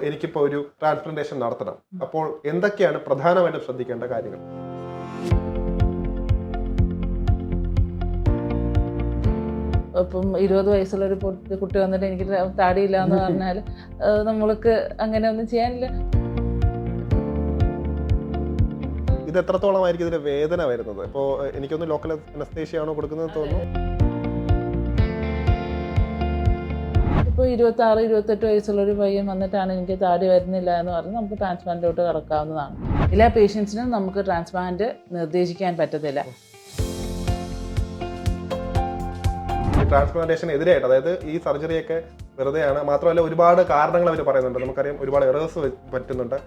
എനിക്കിപ്പോൾ ഒരു ട്രാൻസ്പ്ലാന്റേഷൻ നടത്തണം. അപ്പോൾ എന്തൊക്കെയാണ് പ്രധാനമായിട്ടും ശ്രദ്ധിക്കേണ്ട കാര്യങ്ങൾ? ഇപ്പം 20 വയസ്സുള്ളൊരു കുട്ടി വന്നിട്ട് എനിക്ക് താടിയില്ല എന്ന് പറഞ്ഞാൽ നമ്മൾക്ക് അങ്ങനെ ഒന്നും ചെയ്യാനില്ല. ഇത് എത്രത്തോളമായിരിക്കും ഇതിന്റെ വേദന വരുന്നത്? ഇപ്പോൾ എനിക്കൊന്ന് ലോക്കൽ അനസ്തേഷ്യ ആണോ കൊടുക്കുന്നത് തോന്നുന്നു. ഇപ്പോൾ 26-28 വയസ്സുള്ളൊരു പയ്യൻ വന്നിട്ടാണ് എനിക്ക് താടി വരുന്നില്ല എന്ന് പറഞ്ഞ് നമുക്ക് ട്രാൻസ്പ്ലാന്റിലോട്ട് കടക്കാവുന്നതാണ്. എല്ലാ പേഷ്യൻസിനും നമുക്ക് ട്രാൻസ്പ്ലാന്റ് നിർദ്ദേശിക്കാൻ പറ്റത്തില്ല. ട്രാൻസ്പ്ലാന്റേഷൻ എതിരായിട്ട്, അതായത് ഈ സർജറിയൊക്കെ വെറുതെയാണ്. മാത്രമല്ല ഒരുപാട് കാരണങ്ങൾ അവർ പറയുന്നുണ്ട്. നമുക്കറിയാം ഒരുപാട് എറേഴ്സ് പറ്റുന്നുണ്ട്.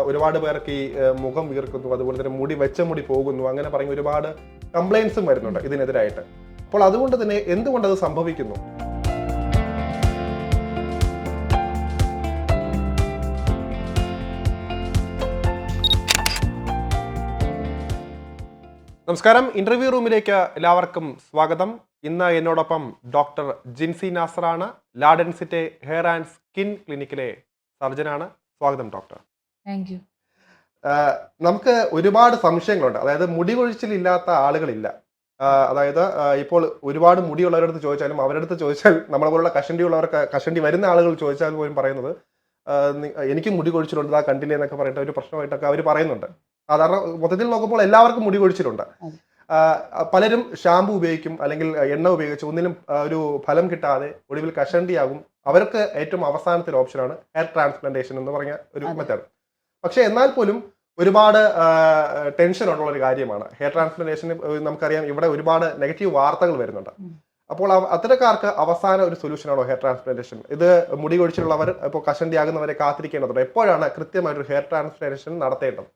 ഒരുപാട് പേർക്ക് ഈ മുഖം വീർക്കുന്നു, അതുപോലെ തന്നെ വെച്ച മുടി പോകുന്നു, അങ്ങനെ പറയുന്ന ഒരുപാട് കംപ്ലൈൻസും വരുന്നുണ്ട് ഇതിനെതിരായിട്ട്. അപ്പോൾ അതുകൊണ്ട് തന്നെ എന്തുകൊണ്ട് അത് സംഭവിക്കുന്നു? നമസ്കാരം, ഇന്റർവ്യൂ റൂമിലേക്ക് എല്ലാവർക്കും സ്വാഗതം. ഇന്ന് എന്നോടൊപ്പം ഡോക്ടർ ജിൻസി നാസറാണ്. ലാഡൻസിറ്റെ ഹെയർ ആൻഡ് സ്കിൻ ക്ലിനിക്കിലെ സർജനാണ്. സ്വാഗതം ഡോക്ടർ. Thank you. നമുക്ക് ഒരുപാട് സംശയങ്ങളുണ്ട്. അതായത് മുടി കൊഴിച്ചിലില്ലാത്ത ആളുകളില്ല. അതായത് ഇപ്പോൾ ഒരുപാട് മുടിയുള്ളവരുടെ അടുത്ത് ചോദിച്ചാലും അവരുടെ അടുത്ത് ചോദിച്ചാൽ നമ്മളെ പോലുള്ള കഷണ്ടി വരുന്ന ആളുകൾ ചോദിച്ചാൽ പോലും പറയുന്നത് എനിക്ക് മുടി കൊഴിച്ചിലുണ്ട്, കണ്ടില്ലേ എന്നൊക്കെ പറഞ്ഞിട്ട് ഒരു പ്രശ്നമായിട്ടൊക്കെ അവർ പറയുന്നുണ്ട്. സാധാരണ മൊത്തത്തിൽ നോക്കുമ്പോൾ എല്ലാവർക്കും മുടി കൊഴിച്ചിലുണ്ട്. പലരും ഷാമ്പു ഉപയോഗിക്കും, അല്ലെങ്കിൽ എണ്ണ ഉപയോഗിച്ച് ഒന്നിലും ഒരു ഫലം കിട്ടാതെ ഒടുവിൽ കഷണ്ടിയാകും. അവർക്ക് ഏറ്റവും അവസാനത്തെ ഓപ്ഷനാണ് ഹെയർ ട്രാൻസ്പ്ലാന്റേഷൻ എന്ന് പറഞ്ഞ ഒരു മെത്തേഡ്. പക്ഷെ എന്നാൽ പോലും ഒരുപാട് ടെൻഷൻ ഉള്ള ഒരു കാര്യമാണ് ഹെയർ ട്രാൻസ്പ്ലാന്റേഷന്. നമുക്കറിയാം ഇവിടെ ഒരുപാട് നെഗറ്റീവ് വാർത്തകൾ വരുന്നുണ്ട്. അപ്പോൾ അത്തരക്കാർക്ക് അവസാന ഒരു സൊല്യൂഷനാണോ ഹെയർ ട്രാൻസ്പ്ലാന്റേഷൻ? ഇത് മുടി കൊഴിച്ചിലുള്ളവർ ഇപ്പോൾ കഷണ്ടിയാകുന്നവരെ കാത്തിരിക്കേണ്ടതുണ്ട്. എപ്പോഴാണ് കൃത്യമായിട്ടൊരു ഹെയർ ട്രാൻസ്പ്ലാന്റേഷൻ നടത്തേണ്ടത്?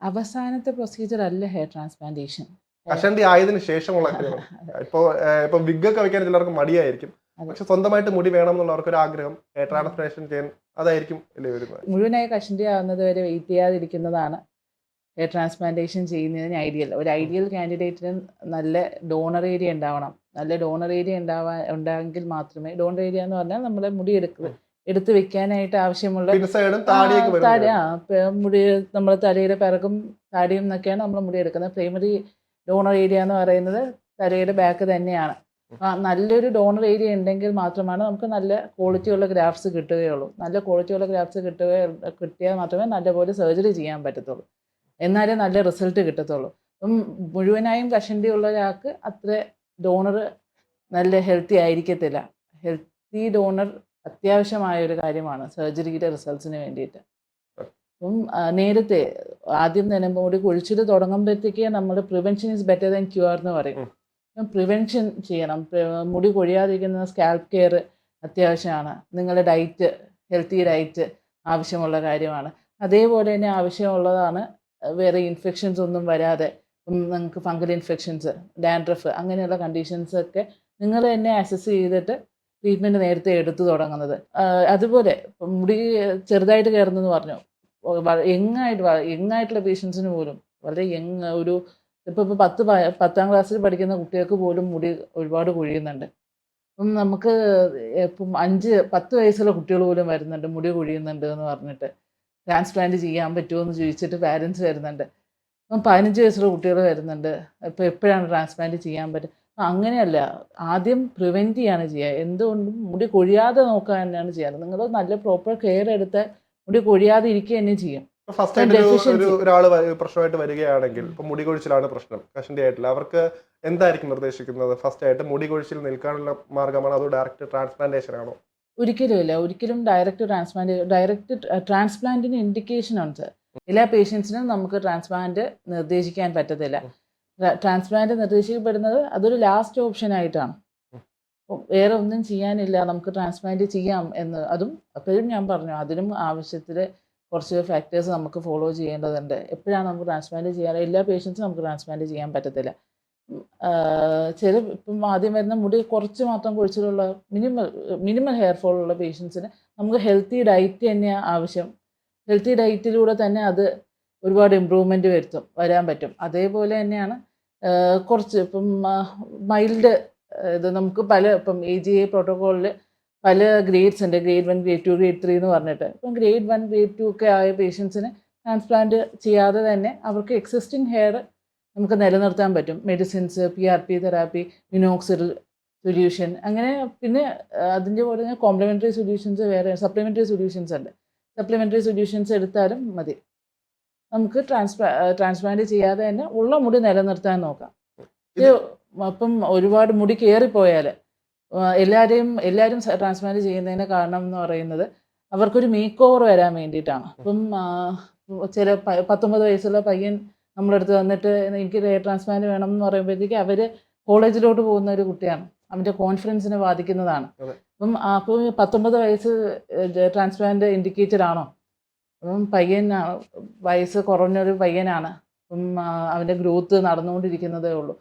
അവസാനത്തെ പ്രൊസീജിയർ അല്ല ഹെയർ ട്രാൻസ്പ്ലാന്റേഷൻ. കഷണ്ടി ആയതിനു ശേഷമുള്ള ഇപ്പൊ വിഗൊക്കെ വെക്കാൻ ചിലർക്ക് മടിയായിരിക്കും. പക്ഷെ സ്വന്തമായിട്ട് മുടി വേണം എന്നുള്ളവർക്ക് ഒരു ആഗ്രഹം, ഹെയർ ട്രാൻസ്പ്ലാന്റേഷൻ ചെയ്യാൻ അതായിരിക്കും അല്ലേ വരുന്നത്. മുഴുവനായി കഷണ്ടി ആവുന്നത് വരെ വെയിറ്റ് ചെയ്യാതിരിക്കുന്നതാണ് ഹെയർ ട്രാൻസ്പ്ലാന്റേഷൻ ചെയ്യുന്നതിന് ഐഡിയൽ. ഒരു ഐഡിയൽ കാൻഡിഡേറ്റിന് നല്ല ഡോണർ ഏരിയ ഉണ്ടാവണം. നല്ല ഡോണർ ഏരിയ ഉണ്ടായെങ്കിൽ മാത്രമേ, ഡോണർ ഏരിയ എന്ന് പറഞ്ഞാൽ നമ്മുടെ മുടി എടുത്ത് വെക്കാനായിട്ട് ആവശ്യമുള്ള മുടി, നമ്മൾ തലയുടെ പിറകും താടിയും എന്നൊക്കെയാണ് നമ്മൾ മുടി എടുക്കുന്നത്. പ്രൈമറി ഡോണർ ഏരിയ എന്ന് പറയുന്നത് തലയുടെ ബാക്ക് തന്നെയാണ്. നല്ലൊരു ഡോണർ ഏരിയ ഉണ്ടെങ്കിൽ മാത്രമാണ് നമുക്ക് നല്ല ക്വാളിറ്റിയുള്ള ഗ്രാഫ്റ്റ്സ് കിട്ടുകയുള്ളൂ. നല്ല ക്വാളിറ്റിയുള്ള ഗ്രാഫ്റ്റ്സ് കിട്ടിയാൽ മാത്രമേ നല്ലപോലെ സർജറി ചെയ്യാൻ പറ്റത്തുള്ളൂ. എന്നാലേ നല്ല റിസൾട്ട് കിട്ടത്തുള്ളൂ. അപ്പം മുഴുവനായും കഷണ്ടി ഉള്ള ഒരാൾക്ക് അത്ര ഡോണർ നല്ല ഹെൽത്തി ആയിരിക്കത്തില്ല. ഹെൽത്തി ഡോണർ അത്യാവശ്യമായ ഒരു കാര്യമാണ് സർജറിയുടെ റിസൾട്ട്സിന് വേണ്ടിയിട്ട്. അപ്പം നേരത്തെ ആദ്യം തന്നെ മുടി കൊഴിച്ചിൽ തുടങ്ങുമ്പോഴത്തേക്ക് നമ്മൾ prevention is better than cure എന്ന് പറയും. പ്രിവെൻഷൻ ചെയ്യണം. മുടി കൊഴിയാതിരിക്കുന്ന സ്കാൽപ്പ് കെയർ അത്യാവശ്യമാണ്. നിങ്ങളുടെ ഡയറ്റ്, ഹെൽത്തി ഡയറ്റ് ആവശ്യമുള്ള കാര്യമാണ്. അതേപോലെ തന്നെ ആവശ്യമുള്ളതാണ് വേറെ ഇൻഫെക്ഷൻസ് ഒന്നും വരാതെ നിങ്ങൾക്ക് ഫംഗൽ ഇൻഫെക്ഷൻസ്, ഡാൻഡ്രഫ് അങ്ങനെയുള്ള കണ്ടീഷൻസൊക്കെ നിങ്ങൾ തന്നെ അസസ് ചെയ്തിട്ട് ട്രീറ്റ്മെൻറ്റ് നേരത്തെ എടുത്തു തുടങ്ങുന്നത്. അതുപോലെ മുടി ചെറുതായിട്ട് കയറുന്നെന്ന് പറഞ്ഞു, യങ്ങായിട്ടുള്ള പേഷ്യൻസിന് പോലും വളരെ ഒരു ഇപ്പോൾ 10ാം ക്ലാസ്സിൽ പഠിക്കുന്ന കുട്ടികൾക്ക് പോലും മുടി ഒരുപാട് കൊഴിയുന്നുണ്ട്. അപ്പം നമുക്ക് ഇപ്പം 5-10 വയസ്സുള്ള കുട്ടികൾ പോലും വരുന്നുണ്ട് മുടി കൊഴിയുന്നുണ്ട് എന്ന് പറഞ്ഞിട്ട്. ട്രാൻസ്പ്ലാന്റ് ചെയ്യാൻ പറ്റുമോ എന്ന് ചോദിച്ചിട്ട് പാരൻസ് വരുന്നുണ്ട്. അപ്പം 15 വയസ്സുള്ള കുട്ടികൾ വരുന്നുണ്ട്. ഇപ്പോൾ എപ്പോഴാണ് ട്രാൻസ്പ്ലാന്റ് ചെയ്യാൻ പറ്റുക? അങ്ങനെയല്ല, ആദ്യം പ്രിവെൻറ്റ് ചെയ്യാണ് ചെയ്യുക. എന്തുകൊണ്ടും മുടി കൊഴിയാതെ നോക്കുക തന്നെയാണ് ചെയ്യാറ്. നിങ്ങൾ നല്ല പ്രോപ്പർ കെയർ എടുത്ത് മുടി കൊഴിയാതെ ഇരിക്കുക തന്നെ ചെയ്യും. ഫസ്റ്റ് ആയിട്ട് ഒരാൾ പ്രശ്നമായിട്ട് വരികയാണെങ്കിൽ, ഇപ്പൊ മുടി കൊഴിച്ചിലാണ് പ്രശ്നം, കഷണ്ടി ആയിട്ടില്ല, അവർക്ക് എന്തായിരിക്കും നിർദ്ദേശിക്കുന്നത്? ഫസ്റ്റ് ആയിട്ട് മുടി കൊഴിച്ചിൽ നിൽക്കാനുള്ള മാർഗമാണോ അതോ ഡയറക്റ്റ് ട്രാൻസ്പ്ലാന്റേഷൻ ആണോ? ഒരിക്കലും ഡയറക്റ്റ് ട്രാൻസ്പ്ലാന്റിന് ഇൻഡിക്കേഷൻ ഉണ്ട്. എല്ലാ പേഷ്യൻസിനും നമുക്ക് ട്രാൻസ്പ്ലാന്റ് നിർദ്ദേശിക്കാൻ പറ്റത്തില്ല. ട്രാൻസ്പ്ലാന്റ് നിർദ്ദേശിക്കപ്പെടുന്നത് അതൊരു ലാസ്റ്റ് ഓപ്ഷൻ ആയിട്ടാണ്. വേറെ ഒന്നും ചെയ്യാനില്ല, നമുക്ക് ട്രാൻസ്പ്ലാന്റ് ചെയ്യാം എന്ന്. അതും അപ്പോഴും ഞാൻ പറഞ്ഞു, അതിനും ആവശ്യത്തിൽ കുറച്ച് ഫാക്ടേഴ്സ് നമുക്ക് ഫോളോ ചെയ്യേണ്ടതുണ്ട്. എപ്പോഴാണ് നമുക്ക് ട്രാൻസ്പ്ലാന്റ് ചെയ്യാറ്? എല്ലാ പേഷ്യൻസും നമുക്ക് ട്രാൻസ്പ്ലാന്റ് ചെയ്യാൻ പറ്റത്തില്ല. ഇപ്പം ആദ്യം വരുന്ന മുടി കുറച്ച് മാത്രം കൊഴിച്ചിലുള്ള മിനിമൽ ഹെയർ ഫോൾ ഉള്ള പേഷ്യൻസിന് നമുക്ക് ഹെൽത്തി ഡയറ്റ് തന്നെയാണ് ആവശ്യം. ഹെൽത്തി ഡയറ്റിലൂടെ തന്നെ അത് ഒരുപാട് ഇമ്പ്രൂവ്മെൻറ്റ് വരാൻ പറ്റും. അതേപോലെ തന്നെയാണ് കുറച്ച് ഇപ്പം മൈൽഡ് ഇത് നമുക്ക് ഇപ്പം AGA പ്രോട്ടോക്കോളിൽ പല ഗ്രേഡ്സ് ഉണ്ട്, ഗ്രേഡ് 1, ഗ്രേഡ് 2, ഗ്രേഡ് 3 എന്ന് പറഞ്ഞിട്ട്. ഇപ്പം ഗ്രേഡ് 1, ഗ്രേഡ് 2 ഒക്കെ ആയ പേഷ്യൻസിന് ട്രാൻസ്പ്ലാന്റ് ചെയ്യാതെ തന്നെ അവർക്ക് എക്സിസ്റ്റിംഗ് ഹെയർ നമുക്ക് നിലനിർത്താൻ പറ്റും. Medicines, PRP therapy, minoxidil solution, അങ്ങനെ പിന്നെ അതിൻ്റെ പോലെ തന്നെ കോംപ്ലിമെൻ്ററി സൊല്യൂഷൻസ്, വേറെ സപ്ലിമെൻ്ററി സൊല്യൂഷൻസ് ഉണ്ട്. സപ്ലിമെൻ്ററി സൊല്യൂഷൻസ് എടുത്താലും മതി. നമുക്ക് ട്രാൻസ്പ്ലാന്റ് ചെയ്യാതെ തന്നെ ഉള്ള മുടി നിലനിർത്താൻ നോക്കാം. ഇത് അപ്പം ഒരുപാട് മുടി കയറിപ്പോയാൽ എല്ലാവരും ട്രാൻസ്പ്ലാന്റ് ചെയ്യുന്നതിന് കാരണം എന്ന് പറയുന്നത് അവർക്കൊരു മേക്ക് ഓവർ വരാൻ വേണ്ടിയിട്ടാണ്. അപ്പം ചില 19 വയസ്സുള്ള പയ്യൻ നമ്മളടുത്ത് വന്നിട്ട് എനിക്ക് ഹെയർ ട്രാൻസ്പ്ലാന്റ് വേണം എന്ന് പറയുമ്പോഴത്തേക്ക് അവർ കോളേജിലോട്ട് പോകുന്ന ഒരു കുട്ടിയാണ്, അവൻ്റെ കോൺഫിഡൻസിനെ ബാധിക്കുന്നതാണ്. അപ്പോൾ 19 വയസ്സ് ട്രാൻസ്പ്ലാന്റ് ഇൻഡിക്കേറ്റഡ് ആണോ? അപ്പം വയസ്സ് കുറഞ്ഞൊരു പയ്യനാണ്, അപ്പം അവൻ്റെ ഗ്രോത്ത് നടന്നുകൊണ്ടിരിക്കുന്നതേ ഉള്ളൂ.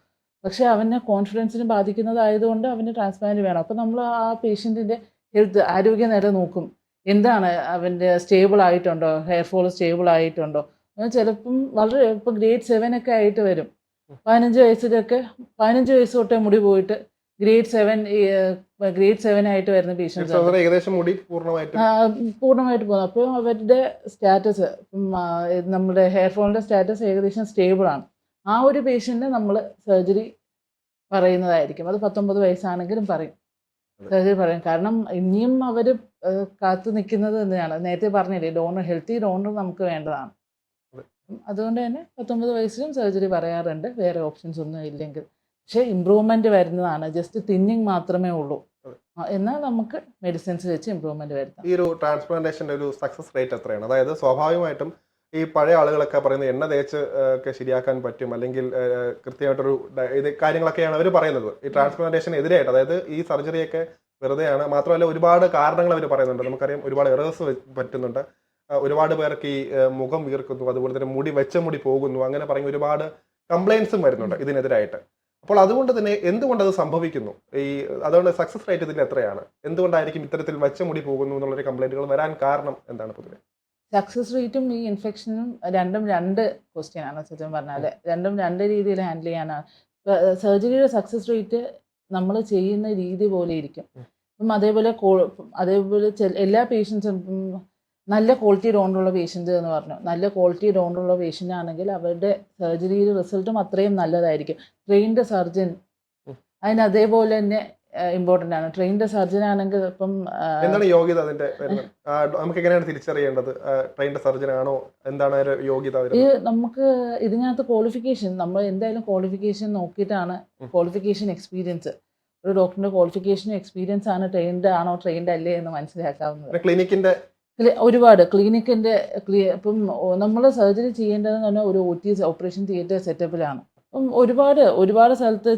പക്ഷേ അവനെ കോൺഫിഡൻസിന് ബാധിക്കുന്നതായതുകൊണ്ട് അവന് ട്രാൻസ്പ്ലാന്റ് വേണം. അപ്പോൾ നമ്മൾ ആ പേഷ്യൻറ്റിൻ്റെ ആരോഗ്യനില നോക്കും. എന്താണ് അവൻ്റെ സ്റ്റേബിൾ ആയിട്ടുണ്ടോ, ഹെയർ ഫോൾ സ്റ്റേബിൾ ആയിട്ടുണ്ടോ? ചിലപ്പം വളരെ ഇപ്പം ഗ്രേഡ് 7 ഒക്കെ ആയിട്ട് വരും. 15 വയസ്സ് തൊട്ടേ മുടി പോയിട്ട് ഗ്രേഡ് 7 ആയിട്ട് വരുന്ന പേഷ്യൻസ് ഏകദേശം മുടി പൂർണ്ണമായിട്ട് പോകുന്നു. അപ്പോൾ അവരുടെ സ്റ്റാറ്റസ്, നമ്മുടെ ഹെയർ ഫോളിൻ്റെ സ്റ്റാറ്റസ് ഏകദേശം സ്റ്റേബിൾ ആണ്. ആ ഒരു പേഷ്യൻറ്റിന് നമ്മൾ സർജറി പറയുന്നതായിരിക്കും. അത് 19 വയസ്സാണെങ്കിലും പറയും, സർജറി പറയും. കാരണം ഇനിയും അവർ കാത്തു നിൽക്കുന്നത് തന്നെയാണ്. നേരത്തെ പറഞ്ഞില്ലേ, ഹെൽത്തി ഡോണർ നമുക്ക് വേണ്ടതാണ്. അതുകൊണ്ട് തന്നെ 19 വയസ്സിലും സർജറി പറയാറുണ്ട്, വേറെ ഓപ്ഷൻസ് ഒന്നും ഇല്ലെങ്കിൽ. പക്ഷേ ഇമ്പ്രൂവ്മെൻറ്റ് വരുന്നതാണ്, ജസ്റ്റ് തിന്നിങ് മാത്രമേ ഉള്ളൂ. എന്നാൽ നമുക്ക് മെഡിസിൻസ് വെച്ച് ഇമ്പ്രൂവ്മെൻറ്റ് വരുത്താം. ഈ ഒരു ട്രാൻസ്പ്ലാന്റേഷൻ്റെ ഒരു സക്സസ് റേറ്റ് എത്രയാണ്? അതായത് സ്വാഭാവികമായിട്ടും ഈ പഴയ ആളുകളൊക്കെ പറയുന്നത് എണ്ണ തേച്ച് ഒക്കെ ശരിയാക്കാൻ പറ്റും, അല്ലെങ്കിൽ കൃത്യമായിട്ടൊരു ഇത് കാര്യങ്ങളൊക്കെയാണ് അവർ പറയുന്നത്. ഈ ട്രാൻസ്പ്ലാന്റേഷൻ എതിരായിട്ട്, അതായത് ഈ സർജറിയൊക്കെ വെറുതെയാണ്. മാത്രമല്ല ഒരുപാട് കാരണങ്ങൾ അവർ പറയുന്നുണ്ട്. നമുക്കറിയാം ഒരുപാട് എറേഴ്സ് പറ്റുന്നുണ്ട്. ഒരുപാട് പേർക്ക് ഈ മുഖം വീർക്കുന്നു, അതുപോലെ തന്നെ വെച്ച മുടി പോകുന്നു, അങ്ങനെ പറഞ്ഞ് ഒരുപാട് കംപ്ലയിൻസും വരുന്നുണ്ട് ഇതിനെതിരായിട്ട്. അപ്പോൾ അതുകൊണ്ട് തന്നെ എന്തുകൊണ്ടത് സംഭവിക്കുന്നു? അതുകൊണ്ട് സക്സസ് റേറ്റ് ഇതിൽ എത്രയാണ്? എന്തുകൊണ്ടായിരിക്കും ഇത്തരത്തിൽ വെച്ച മുടി പോകുന്നു എന്നുള്ളൊരു കംപ്ലയിന്റുകൾ വരാൻ കാരണം എന്താണ് പൊതുവെ? സക്സസ് റേറ്റും ഈ ഇൻഫെക്ഷനും രണ്ടും രണ്ട് ക്വസ്റ്റ്യൻ ആണ് സത്യം പറഞ്ഞാൽ. രണ്ടും രണ്ട് രീതിയിൽ ഹാൻഡിൽ ചെയ്യാനാണ്. സർജറിയുടെ സക്സസ് റേറ്റ് നമ്മൾ ചെയ്യുന്ന രീതി പോലെ ഇരിക്കും. അപ്പം അതേപോലെ എല്ലാ പേഷ്യൻസും നല്ല ക്വാളിറ്റി ഡോണറുള്ള പേഷ്യൻസ് എന്ന് പറഞ്ഞു, നല്ല ക്വാളിറ്റി ഡോണറുള്ള പേഷ്യൻ്റ് ആണെങ്കിൽ അവരുടെ സർജറിയുടെ റിസൾട്ടും അത്രയും നല്ലതായിരിക്കും. ട്രെയിൻഡ് സർജൻ അതിന് അതേപോലെ തന്നെ ഇമ്പോർട്ടൻ്റ് ആണ്. ട്രെയിൻഡ് സർജൻ ആണെങ്കിൽ ഇപ്പം എന്താണ് യോഗ്യത അതിന്റെ? നമുക്ക് എങ്ങനെയാണ് തിരിച്ചറിയേണ്ടത് ട്രെയിൻഡ് സർജൻ ആണോ, എന്താണ് യോഗ്യത? നമുക്ക് ഇതിനകത്ത് ക്വാളിഫിക്കേഷൻ, നമ്മൾ എന്തായാലും ക്വാളിഫിക്കേഷൻ നോക്കിയിട്ടാണ്, ക്വാളിഫിക്കേഷൻ എക്സ്പീരിയൻസ്, ഒരു ഡോക്ടറിന്റെ ക്വാളിഫിക്കേഷനും എക്സ്പീരിയൻസ് ആണ് ട്രെയിൻഡ് ആണോ ട്രെയിൻഡ് അല്ലേ എന്ന് മനസ്സിലാക്കാവുന്നത്. ക്ലിനിക്കിന്റെ ഒരുപാട് ക്ലിനിക്കിന്റെ ഇപ്പം നമ്മൾ സർജറി ചെയ്യേണ്ടതെന്ന് പറഞ്ഞാൽ ഒരു ഓപ്പറേഷൻ തിയേറ്റർ സെറ്റപ്പിലാണ്. അപ്പം ഒരുപാട്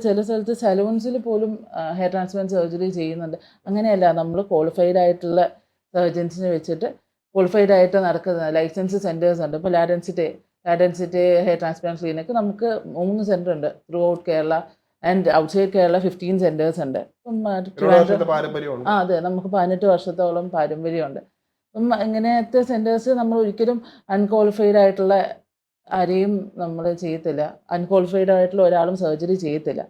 ചില സ്ഥലത്ത് സലൂൺസിൽ പോലും ഹെയർ ട്രാൻസ്പ്ലാന്റ് സർജറി ചെയ്യുന്നുണ്ട്. അങ്ങനെയല്ല, നമ്മൾ ക്വാളിഫൈഡ് ആയിട്ടുള്ള സർജൻസിനെ വെച്ചിട്ട് ക്വാളിഫൈഡ് ആയിട്ട് നടക്കുന്ന ലൈസൻസ് സെൻറ്റേഴ്സ് ഉണ്ട്. ഇപ്പോൾ ലാഡൻസിറ്റി ഹെയർ ട്രാൻസ്പ്ലാന്റ് ക്ലിനിക്ക് നമുക്ക് 3 സെൻറ്റർ ഉണ്ട് through out Kerala and outside Kerala 15 centres ഉണ്ട്. അതെ, നമുക്ക് 18 വർഷത്തോളം പാരമ്പര്യമുണ്ട്. അപ്പം ഇങ്ങനത്തെ സെൻറ്റേഴ്സ് നമ്മൾ ഒരിക്കലും അൺക്വാളിഫൈഡ് ആയിട്ടുള്ള ആരെയും നമ്മൾ ചെയ്യത്തില്ല, അൺക്വാളിഫൈഡ് ആയിട്ടുള്ള ഒരാളും സർജറി ചെയ്യത്തില്ല.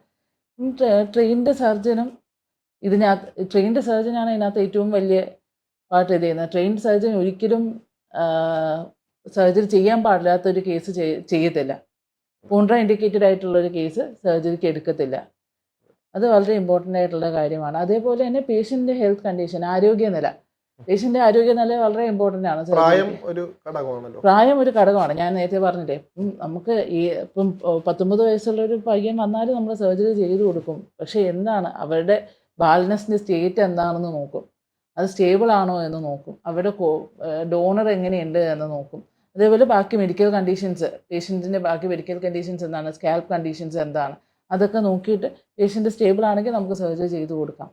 ട്രെയിൻഡ് സർജനാണ് ഇതിനകത്ത് ഏറ്റവും വലിയ പാർട്ട് ഇത് ചെയ്യുന്നത്. ട്രെയിൻഡ് സർജൻ ഒരിക്കലും സർജറി ചെയ്യാൻ പാടില്ലാത്തൊരു കേസ് ചെയ്യത്തില്ല. കോൺട്രാ ഇൻഡിക്കേറ്റഡ് ആയിട്ടുള്ളൊരു കേസ് സർജറിക്ക് എടുക്കത്തില്ല. അത് വളരെ ഇമ്പോർട്ടൻ്റ് ആയിട്ടുള്ള കാര്യമാണ്. അതേപോലെ തന്നെ പേഷ്യൻ്റെ ഹെൽത്ത് കണ്ടീഷൻ, പേഷ്യൻ്റെ ആരോഗ്യനില വളരെ ഇമ്പോർട്ടൻ്റ് ആണ്. പ്രായം ഒരു ഘടകമാണ്. ഞാൻ നേരത്തെ പറഞ്ഞില്ലേ, നമുക്ക് ഇപ്പം 19 വയസ്സുള്ള ഒരു പയ്യൻ വന്നാലും നമ്മൾ സർജറി ചെയ്തു കൊടുക്കും. പക്ഷേ എന്താണ് അവരുടെ ബാലൻസിൻ്റെ സ്റ്റേറ്റ് എന്താണെന്ന് നോക്കും, അത് സ്റ്റേബിൾ ആണോ എന്ന് നോക്കും, അവരുടെ ഡോണർ എങ്ങനെയുണ്ട് എന്ന് നോക്കും. അതേപോലെ ബാക്കി മെഡിക്കൽ കണ്ടീഷൻസ്, പേഷ്യൻറ്റിൻ്റെ ബാക്കി മെഡിക്കൽ കണ്ടീഷൻസ് എന്താണ്, സ്കാൽപ്പ് കണ്ടീഷൻസ് എന്താണ്, അതൊക്കെ നോക്കിയിട്ട് പേഷ്യൻ്റ് സ്റ്റേബിൾ ആണെങ്കിൽ നമുക്ക് സർജറി ചെയ്തു കൊടുക്കാം.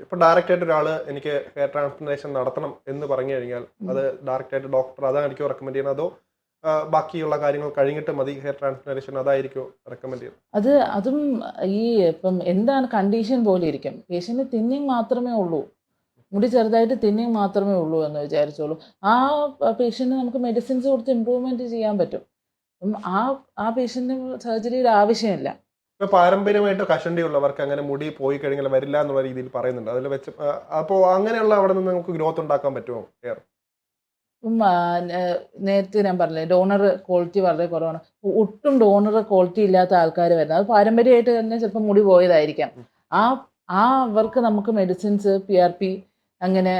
ഇപ്പോൾ ഡയറക്റ്റായിട്ട് ഒരാൾ എനിക്ക് ഹെയർ ട്രാൻസ്പ്ലാന്റേഷൻ നടത്തണം എന്ന് പറഞ്ഞു കഴിഞ്ഞാൽ അത് ഡയറക്റ്റായിട്ട് ഡോക്ടർ അതാണ് എനിക്ക് റെക്കമെൻഡ് ചെയ്യുന്നത്, അതോ ബാക്കിയുള്ള കാര്യങ്ങൾ കഴിഞ്ഞിട്ട് മതി ഹെയർ ട്രാൻസ്പ്ലാന്റേഷൻ, അതായിരിക്കും റെക്കമെൻഡ് ചെയ്യുന്നത്? അതും ഇപ്പം എന്താണ് കണ്ടീഷൻ പോലെ ഇരിക്കും. പേഷ്യൻ്റ് തിന്നിങ് മാത്രമേ ഉള്ളൂ, മുടി ചെറുതായിട്ട് തിന്നിങ് മാത്രമേ ഉള്ളൂ എന്ന് വിചാരിച്ചോളൂ. ആ പേഷ്യൻറ്റിന് നമുക്ക് മെഡിസിൻസ് കൊടുത്ത് ഇമ്പ്രൂവ്മെൻറ്റ് ചെയ്യാൻ പറ്റും. അപ്പം ആ പേഷ്യൻറ്റിന് സർജറിയുടെ ആവശ്യമില്ല. ഇപ്പൊ പാരമ്പര്യമായിട്ട് കഷണ്ടി ഉള്ളവർക്ക് അങ്ങനെ മുടി പോയി കഴിഞ്ഞാൽ വരില്ല എന്നുള്ള രീതിയിൽ പറയുന്നുണ്ട്. അതിൽ വെച്ച് അപ്പോൾ അങ്ങനെയുള്ള അവിടെ നിന്ന് നമുക്ക് ഗ്രോത്ത് ഉണ്ടാക്കാൻ പറ്റുമോ ഹെയർ? ഇപ്പം നേരത്തെ ഞാൻ പറഞ്ഞില്ലേ ഡോണർ ക്വാളിറ്റി വളരെ കുറവാണ്. ഒട്ടും ഡോണർ ക്വാളിറ്റി ഇല്ലാത്ത ആൾക്കാർ വരുന്നത് അത് പാരമ്പര്യമായിട്ട് തന്നെ ചിലപ്പോൾ മുടി പോയതായിരിക്കാം. ആ ആ അവർക്ക് നമുക്ക് മെഡിസിൻസ് അങ്ങനെ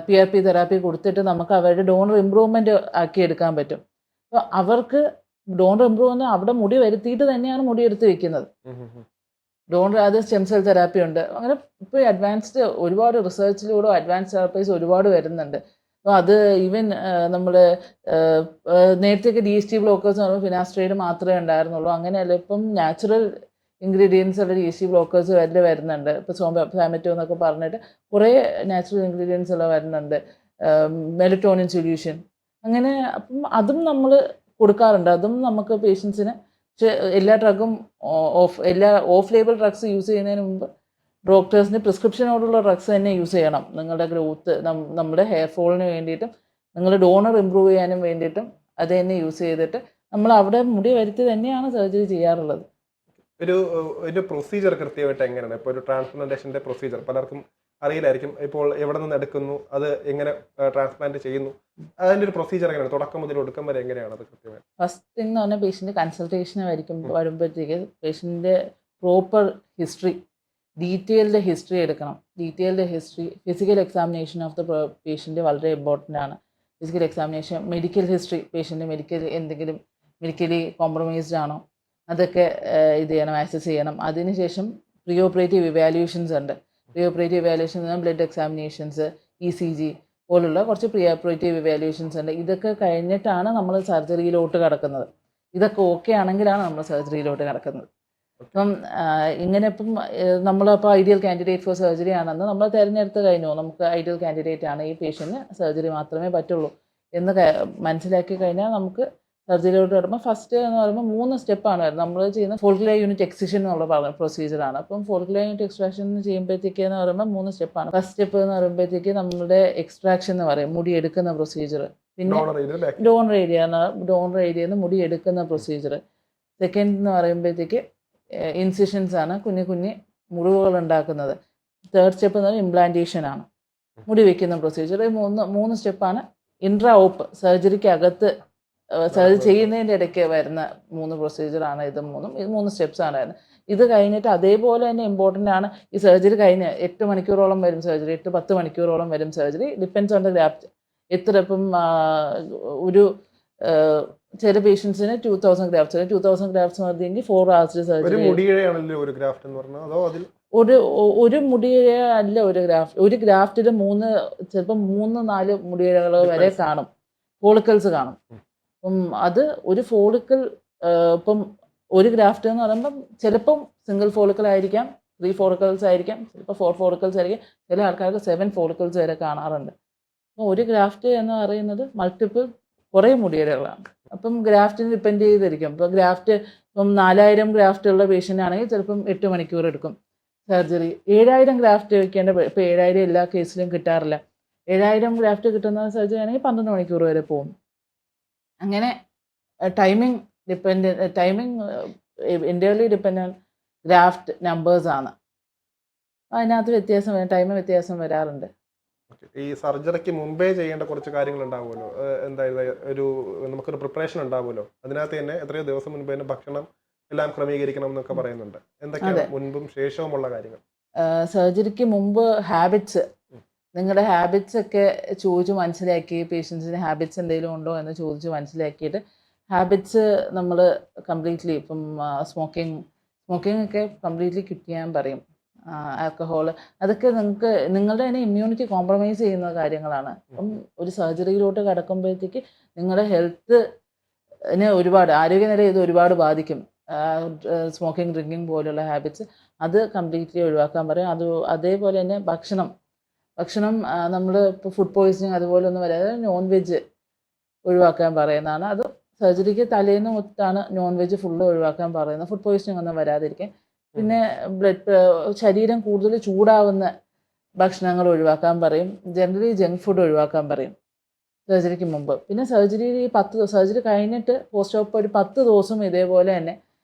PRP തെറാപ്പി കൊടുത്തിട്ട് നമുക്ക് അവരുടെ ഡോണർ ഇമ്പ്രൂവ്മെൻറ്റ് ആക്കിയെടുക്കാൻ പറ്റും. അപ്പോൾ അവർക്ക് ഡോണർ ഇമ്പ്രൂവ്മെൻറ്റ് അവിടെ മുടി വരുത്തിയിട്ട് തന്നെയാണ് മുടി എടുത്ത് വെക്കുന്നത്. ഡോണർ അത് സ്റ്റെം സെൽ തെറാപ്പി ഉണ്ട്. അങ്ങനെ ഇപ്പോൾ അഡ്വാൻസ്ഡ് ഒരുപാട് റിസർച്ചിലൂടെ അഡ്വാൻസ് തെറാപ്പീസ് ഒരുപാട് വരുന്നുണ്ട്. അപ്പോൾ അത് ഈവൻ നമ്മൾ നേരത്തെയൊക്കെ DHT ബ്ലോക്കേഴ്സ് എന്ന് പറയുമ്പോൾ ഫിനാസ്ട്രൈഡ് മാത്രമേ ഉണ്ടായിരുന്നുള്ളൂ. അങ്ങനെയല്ല ഇപ്പം നാച്ചുറൽ ഇൻഗ്രീഡിയൻസ് ഉള്ള DHT ബ്ലോക്കേഴ്സ് വരെ വരുന്നുണ്ട്. ഇപ്പോൾ ഫാമറ്റോ എന്നൊക്കെ പറഞ്ഞിട്ട് കുറേ നാച്ചുറൽ ഇൻഗ്രീഡിയൻസ് ഉള്ള വരുന്നുണ്ട്. മെലറ്റോണിൻ സൊല്യൂഷൻ അങ്ങനെ അപ്പം അതും നമ്മൾ കൊടുക്കാറുണ്ട്. അതും നമുക്ക് പേഷ്യൻസിന് പക്ഷേ എല്ലാ ഡ്രഗും എല്ലാ ഓഫ് ലേബിൾ ഡ്രഗ്സ് യൂസ് ചെയ്യുന്നതിന് മുമ്പ് ഡോക്ടേഴ്സിൻ്റെ പ്രിസ്ക്രിപ്ഷനോടുള്ള ഡ്രഗ്സ് തന്നെ യൂസ് ചെയ്യണം. നിങ്ങളുടെ ഗ്രോത്ത് നമ്മുടെ ഹെയർ ഫോളിന് വേണ്ടിയിട്ടും നിങ്ങളുടെ ഡോണർ ഇമ്പ്രൂവ് ചെയ്യാനും വേണ്ടിയിട്ടും അത് തന്നെ യൂസ് ചെയ്തിട്ട് നമ്മൾ അവിടെ മുടി വരുത്തി തന്നെയാണ് സർജറി ചെയ്യാറുള്ളത്. ഒരു പ്രൊസീജിയർ കൃത്യമായിട്ട് എങ്ങനെയാണ്? ഇപ്പോൾ ഒരു ട്രാൻസ്പ്ലാന്റേഷൻ്റെ പ്രൊസീജിയർ പലർക്കും അറിയില്ലായിരിക്കും. ഇപ്പോൾ എവിടെ നിന്ന് എടുക്കുന്നു, അത് എങ്ങനെ ട്രാൻസ്പ്ലാന്റ് ചെയ്യുന്നു, അതിൻ്റെ ഒരു പ്രൊസീജിയർ എങ്ങനെയാണ്? തുടക്കം മുതൽ ഒടുക്കം വരെ എങ്ങനെയാണ് അത് കൃത്യമായിട്ട്? ഫസ്റ്റ് തിങ് എന്ന് പറഞ്ഞാൽ പേഷ്യൻ്റ് കൺസൾട്ടേഷൻ വരുമ്പോഴത്തേക്ക് പേഷ്യൻ്റെ പ്രോപ്പർ ഹിസ്റ്ററി ഡീറ്റെയിൽഡ് ഹിസ്റ്ററി എടുക്കണം. Physical examination of the patient വളരെ ഇമ്പോർട്ടൻ്റ് ആണ്. Physical examination, medical history, patient എന്തെങ്കിലും മെഡിക്കലി കോംപ്രമൈസ്ഡ് ആണോ അതൊക്കെ ഇത് ചെയ്യണം, ആക്സസ് ചെയ്യണം. അതിനുശേഷം പ്രീ ഓപ്പറേറ്റീവ് ഇവാലുവേഷൻസ് ഉണ്ട്. Pre operative evaluation blood examinations, ECG പോലുള്ള കുറച്ച് പ്രീ ഓപ്പറേറ്റീവ് ഇവാലുവേഷൻസ് ഉണ്ട്. ഇതൊക്കെ കഴിഞ്ഞിട്ടാണ് നമ്മൾ സർജറിയിലോട്ട് കിടക്കുന്നത്. ഇതൊക്കെ ഓക്കെ ആണെങ്കിലാണ് നമ്മൾ സർജറിയിലോട്ട് കിടക്കുന്നത്. അപ്പം ഇപ്പം നമ്മളപ്പോൾ ഐഡിയൽ കാൻഡിഡേറ്റ് ഫോർ സർജറി ആണെന്ന് നമ്മൾ തിരഞ്ഞെടുത്ത് കഴിഞ്ഞു. നമുക്ക് ഐഡിയൽ കാൻഡിഡേറ്റ് ആണ്, ഈ പേഷ്യൻറ്റിന് സർജറി മാത്രമേ പറ്റുള്ളൂ എന്ന് മനസ്സിലാക്കി കഴിഞ്ഞാൽ നമുക്ക് സർജറിയിലോട്ട് വരുമ്പോൾ ഫസ്റ്റ് എന്ന് പറയുമ്പോൾ 3 സ്റ്റെപ്പാണ് വരുന്നത്. നമ്മൾ ചെയ്യുന്ന ഫോളിക്കുലർ യൂണിറ്റ് എക്സിഷൻ എന്നുള്ള പ്രൊസീജിയറാണ്. അപ്പം ഫോളിക്കുലർ യൂണിറ്റ് എക്സ്ട്രാക്ഷൻ ചെയ്യുമ്പോഴത്തേക്ക് എന്ന് പറയുമ്പോൾ 3 സ്റ്റെപ്പാണ്. ഫസ്റ്റ് സ്റ്റെപ്പ് എന്ന് പറയുമ്പോഴത്തേക്ക് നമ്മുടെ എക്സ്ട്രാക്ഷൻ എന്ന് പറയും, മുടി എടുക്കുന്ന പ്രൊസീജിയർ. പിന്നെ ഡോണർ ഏരിയയിൽ നിന്ന് മുടി എടുക്കുന്ന പ്രൊസീജിയർ. സെക്കൻഡ് എന്ന് പറയുമ്പോഴത്തേക്ക് ഇൻസിഷൻസ് ആണ്, കുഞ്ഞു മുറിവുകൾ ഉണ്ടാക്കുന്നത്. തേർഡ് സ്റ്റെപ്പ് എന്ന് പറയുന്നത് ഇംപ്ലാന്റേഷൻ ആണ്, മുടി വയ്ക്കുന്ന പ്രൊസീജിയർ. ഈ മൂന്ന് സ്റ്റെപ്പാണ് ഇൻട്രാ ഓപ്പ് സർജറിക്ക് അകത്ത് സർജറി ചെയ്യുന്നതിൻ്റെ ഇടയ്ക്ക് വരുന്ന 3 പ്രൊസീജിയറാണ്. ഇത് 3 സ്റ്റെപ്സാണ് വരുന്നത്. ഇത് കഴിഞ്ഞിട്ട് അതേപോലെ തന്നെ ഇമ്പോർട്ടൻ്റ് ആണ് ഈ സർജറി കഴിഞ്ഞ് 8 മണിക്കൂറോളം വരും സർജറി, 8-10 മണിക്കൂറോളം വരും surgery. Depends on the graft. ഇപ്പം ഒരു ചില പേഷ്യൻസിന് 2000 ഗ്രാഫ്റ്റ്സ് മതിയെങ്കിൽ 4 hours സർജറി. ഒരു മുടിയിഴ അല്ല ഒരു ഗ്രാഫ്റ്റ്. ഒരു ഗ്രാഫ്റ്റിൽ ചിലപ്പോൾ 3-4 മുടിയിഴകൾ വരെ കാണും, ഫോളിക്കിൾസ് കാണും. അപ്പം അത് ഒരു ഫോളിക്കിൾ ഇപ്പം ഒരു ഗ്രാഫ്റ്റ് എന്ന് പറയുമ്പം ചിലപ്പം സിംഗിൾ ഫോളിക്കിൾ ആയിരിക്കാം, 3 ഫോളിക്കിൾസ് ആയിരിക്കാം, ചിലപ്പോൾ 4 ഫോളിക്കിൾസ് ആയിരിക്കും. ചില ആൾക്കാർക്ക് 7 ഫോളിക്കിൾസ് വരെ കാണാറുണ്ട്. അപ്പം ഒരു ഗ്രാഫ്റ്റ് എന്ന് പറയുന്നത് കുറേ മുടിയിഴകളാണ്. അപ്പം ഗ്രാഫ്റ്റിന് ഡിപ്പെൻഡ് ചെയ്തിരിക്കും. ഇപ്പോൾ ഇപ്പം 4000 ഗ്രാഫ്റ്റ് ഉള്ള പേഷ്യൻ്റ് ആണെങ്കിൽ ചിലപ്പം 8 മണിക്കൂർ എടുക്കും സർജറി. 7000 ഗ്രാഫ്റ്റ് വയ്ക്കേണ്ട, ഇപ്പോൾ 7000 എല്ലാ കേസിലും കിട്ടാറില്ല. 7000 ഗ്രാഫ്റ്റ് കിട്ടുന്ന സർജറി ആണെങ്കിൽ 12 മണിക്കൂർ വരെ പോകും. അങ്ങനെ timing entirely depend on graft നമ്പേഴ്സാണ്. അതിനകത്ത് ടൈം വ്യത്യാസം വരാറുണ്ട്. ഈ സർജറിക്ക് മുമ്പേ ചെയ്യേണ്ട കുറച്ച് കാര്യങ്ങൾ ഉണ്ടാവുമല്ലോ, നമുക്കൊരു പ്രിപ്പറേഷൻ ഉണ്ടാവുമല്ലോ, അതിനകത്ത് തന്നെ എത്രയോ ദിവസം മുൻപ് തന്നെ ഭക്ഷണം എല്ലാം ക്രമീകരിക്കണം എന്നൊക്കെ പറയുന്നുണ്ട്. എന്തൊക്കെയാണ് മുൻപും ശേഷവുമുള്ള കാര്യങ്ങൾ? സർജറിക്ക് മുമ്പ് നിങ്ങളുടെ ഹാബിറ്റ്സ് ഒക്കെ ചോദിച്ച് മനസ്സിലാക്കി, പേഷ്യൻസിന് ഹാബിറ്റ്സ് എന്തെങ്കിലും ഉണ്ടോ എന്ന് ചോദിച്ച് മനസ്സിലാക്കിയിട്ട് ഹാബിറ്റ്സ് നമ്മൾ കംപ്ലീറ്റ്ലി ഇപ്പം സ്മോക്കിംഗ് ഒക്കെ കംപ്ലീറ്റ്ലി ക്വിറ്റ് ചെയ്യാൻ പറയും. ആൽക്കഹോൾ അതൊക്കെ നിങ്ങളുടെ തന്നെ ഇമ്മ്യൂണിറ്റി കോംപ്രമൈസ് ചെയ്യുന്ന കാര്യങ്ങളാണ്. അപ്പം ഒരു സർജറിയിലോട്ട് കിടക്കുമ്പോഴത്തേക്ക് നിങ്ങളുടെ ഹെൽത്തിന് ആരോഗ്യനില ഇത് ഒരുപാട് ബാധിക്കും. സ്മോക്കിംഗ്, ഡ്രിങ്കിങ് പോലുള്ള ഹാബിറ്റ്സ് അത് കംപ്ലീറ്റ്ലി ഒഴിവാക്കാൻ പറയും. അതേപോലെ തന്നെ ഭക്ഷണം നമ്മൾ ഇപ്പോൾ ഫുഡ് പോയ്സണിങ് അതുപോലെ ഒന്നും വരാതെ നോൺ വെജ് ഒഴിവാക്കാൻ പറയുന്നതാണ്. അത് സർജറിക്ക് തലേന്ന് മൊത്തമാണ് നോൺ വെജ് ഫുള്ള് ഒഴിവാക്കാൻ പറയുന്നത്, ഫുഡ് പോയ്സണിങ് ഒന്നും വരാതിരിക്കാൻ. പിന്നെ ശരീരം കൂടുതൽ ചൂടാവുന്ന ഭക്ഷണങ്ങൾ ഒഴിവാക്കാൻ പറയും. ജനറലി ജങ്ക് ഫുഡ് ഒഴിവാക്കാൻ പറയും സർജറിക്ക് മുമ്പ്. പിന്നെ സർജറി കഴിഞ്ഞിട്ട് പോസ്റ്റ് ഓപ്പ് ഒരു 10 ദിവസം ഇതേപോലെ തന്നെ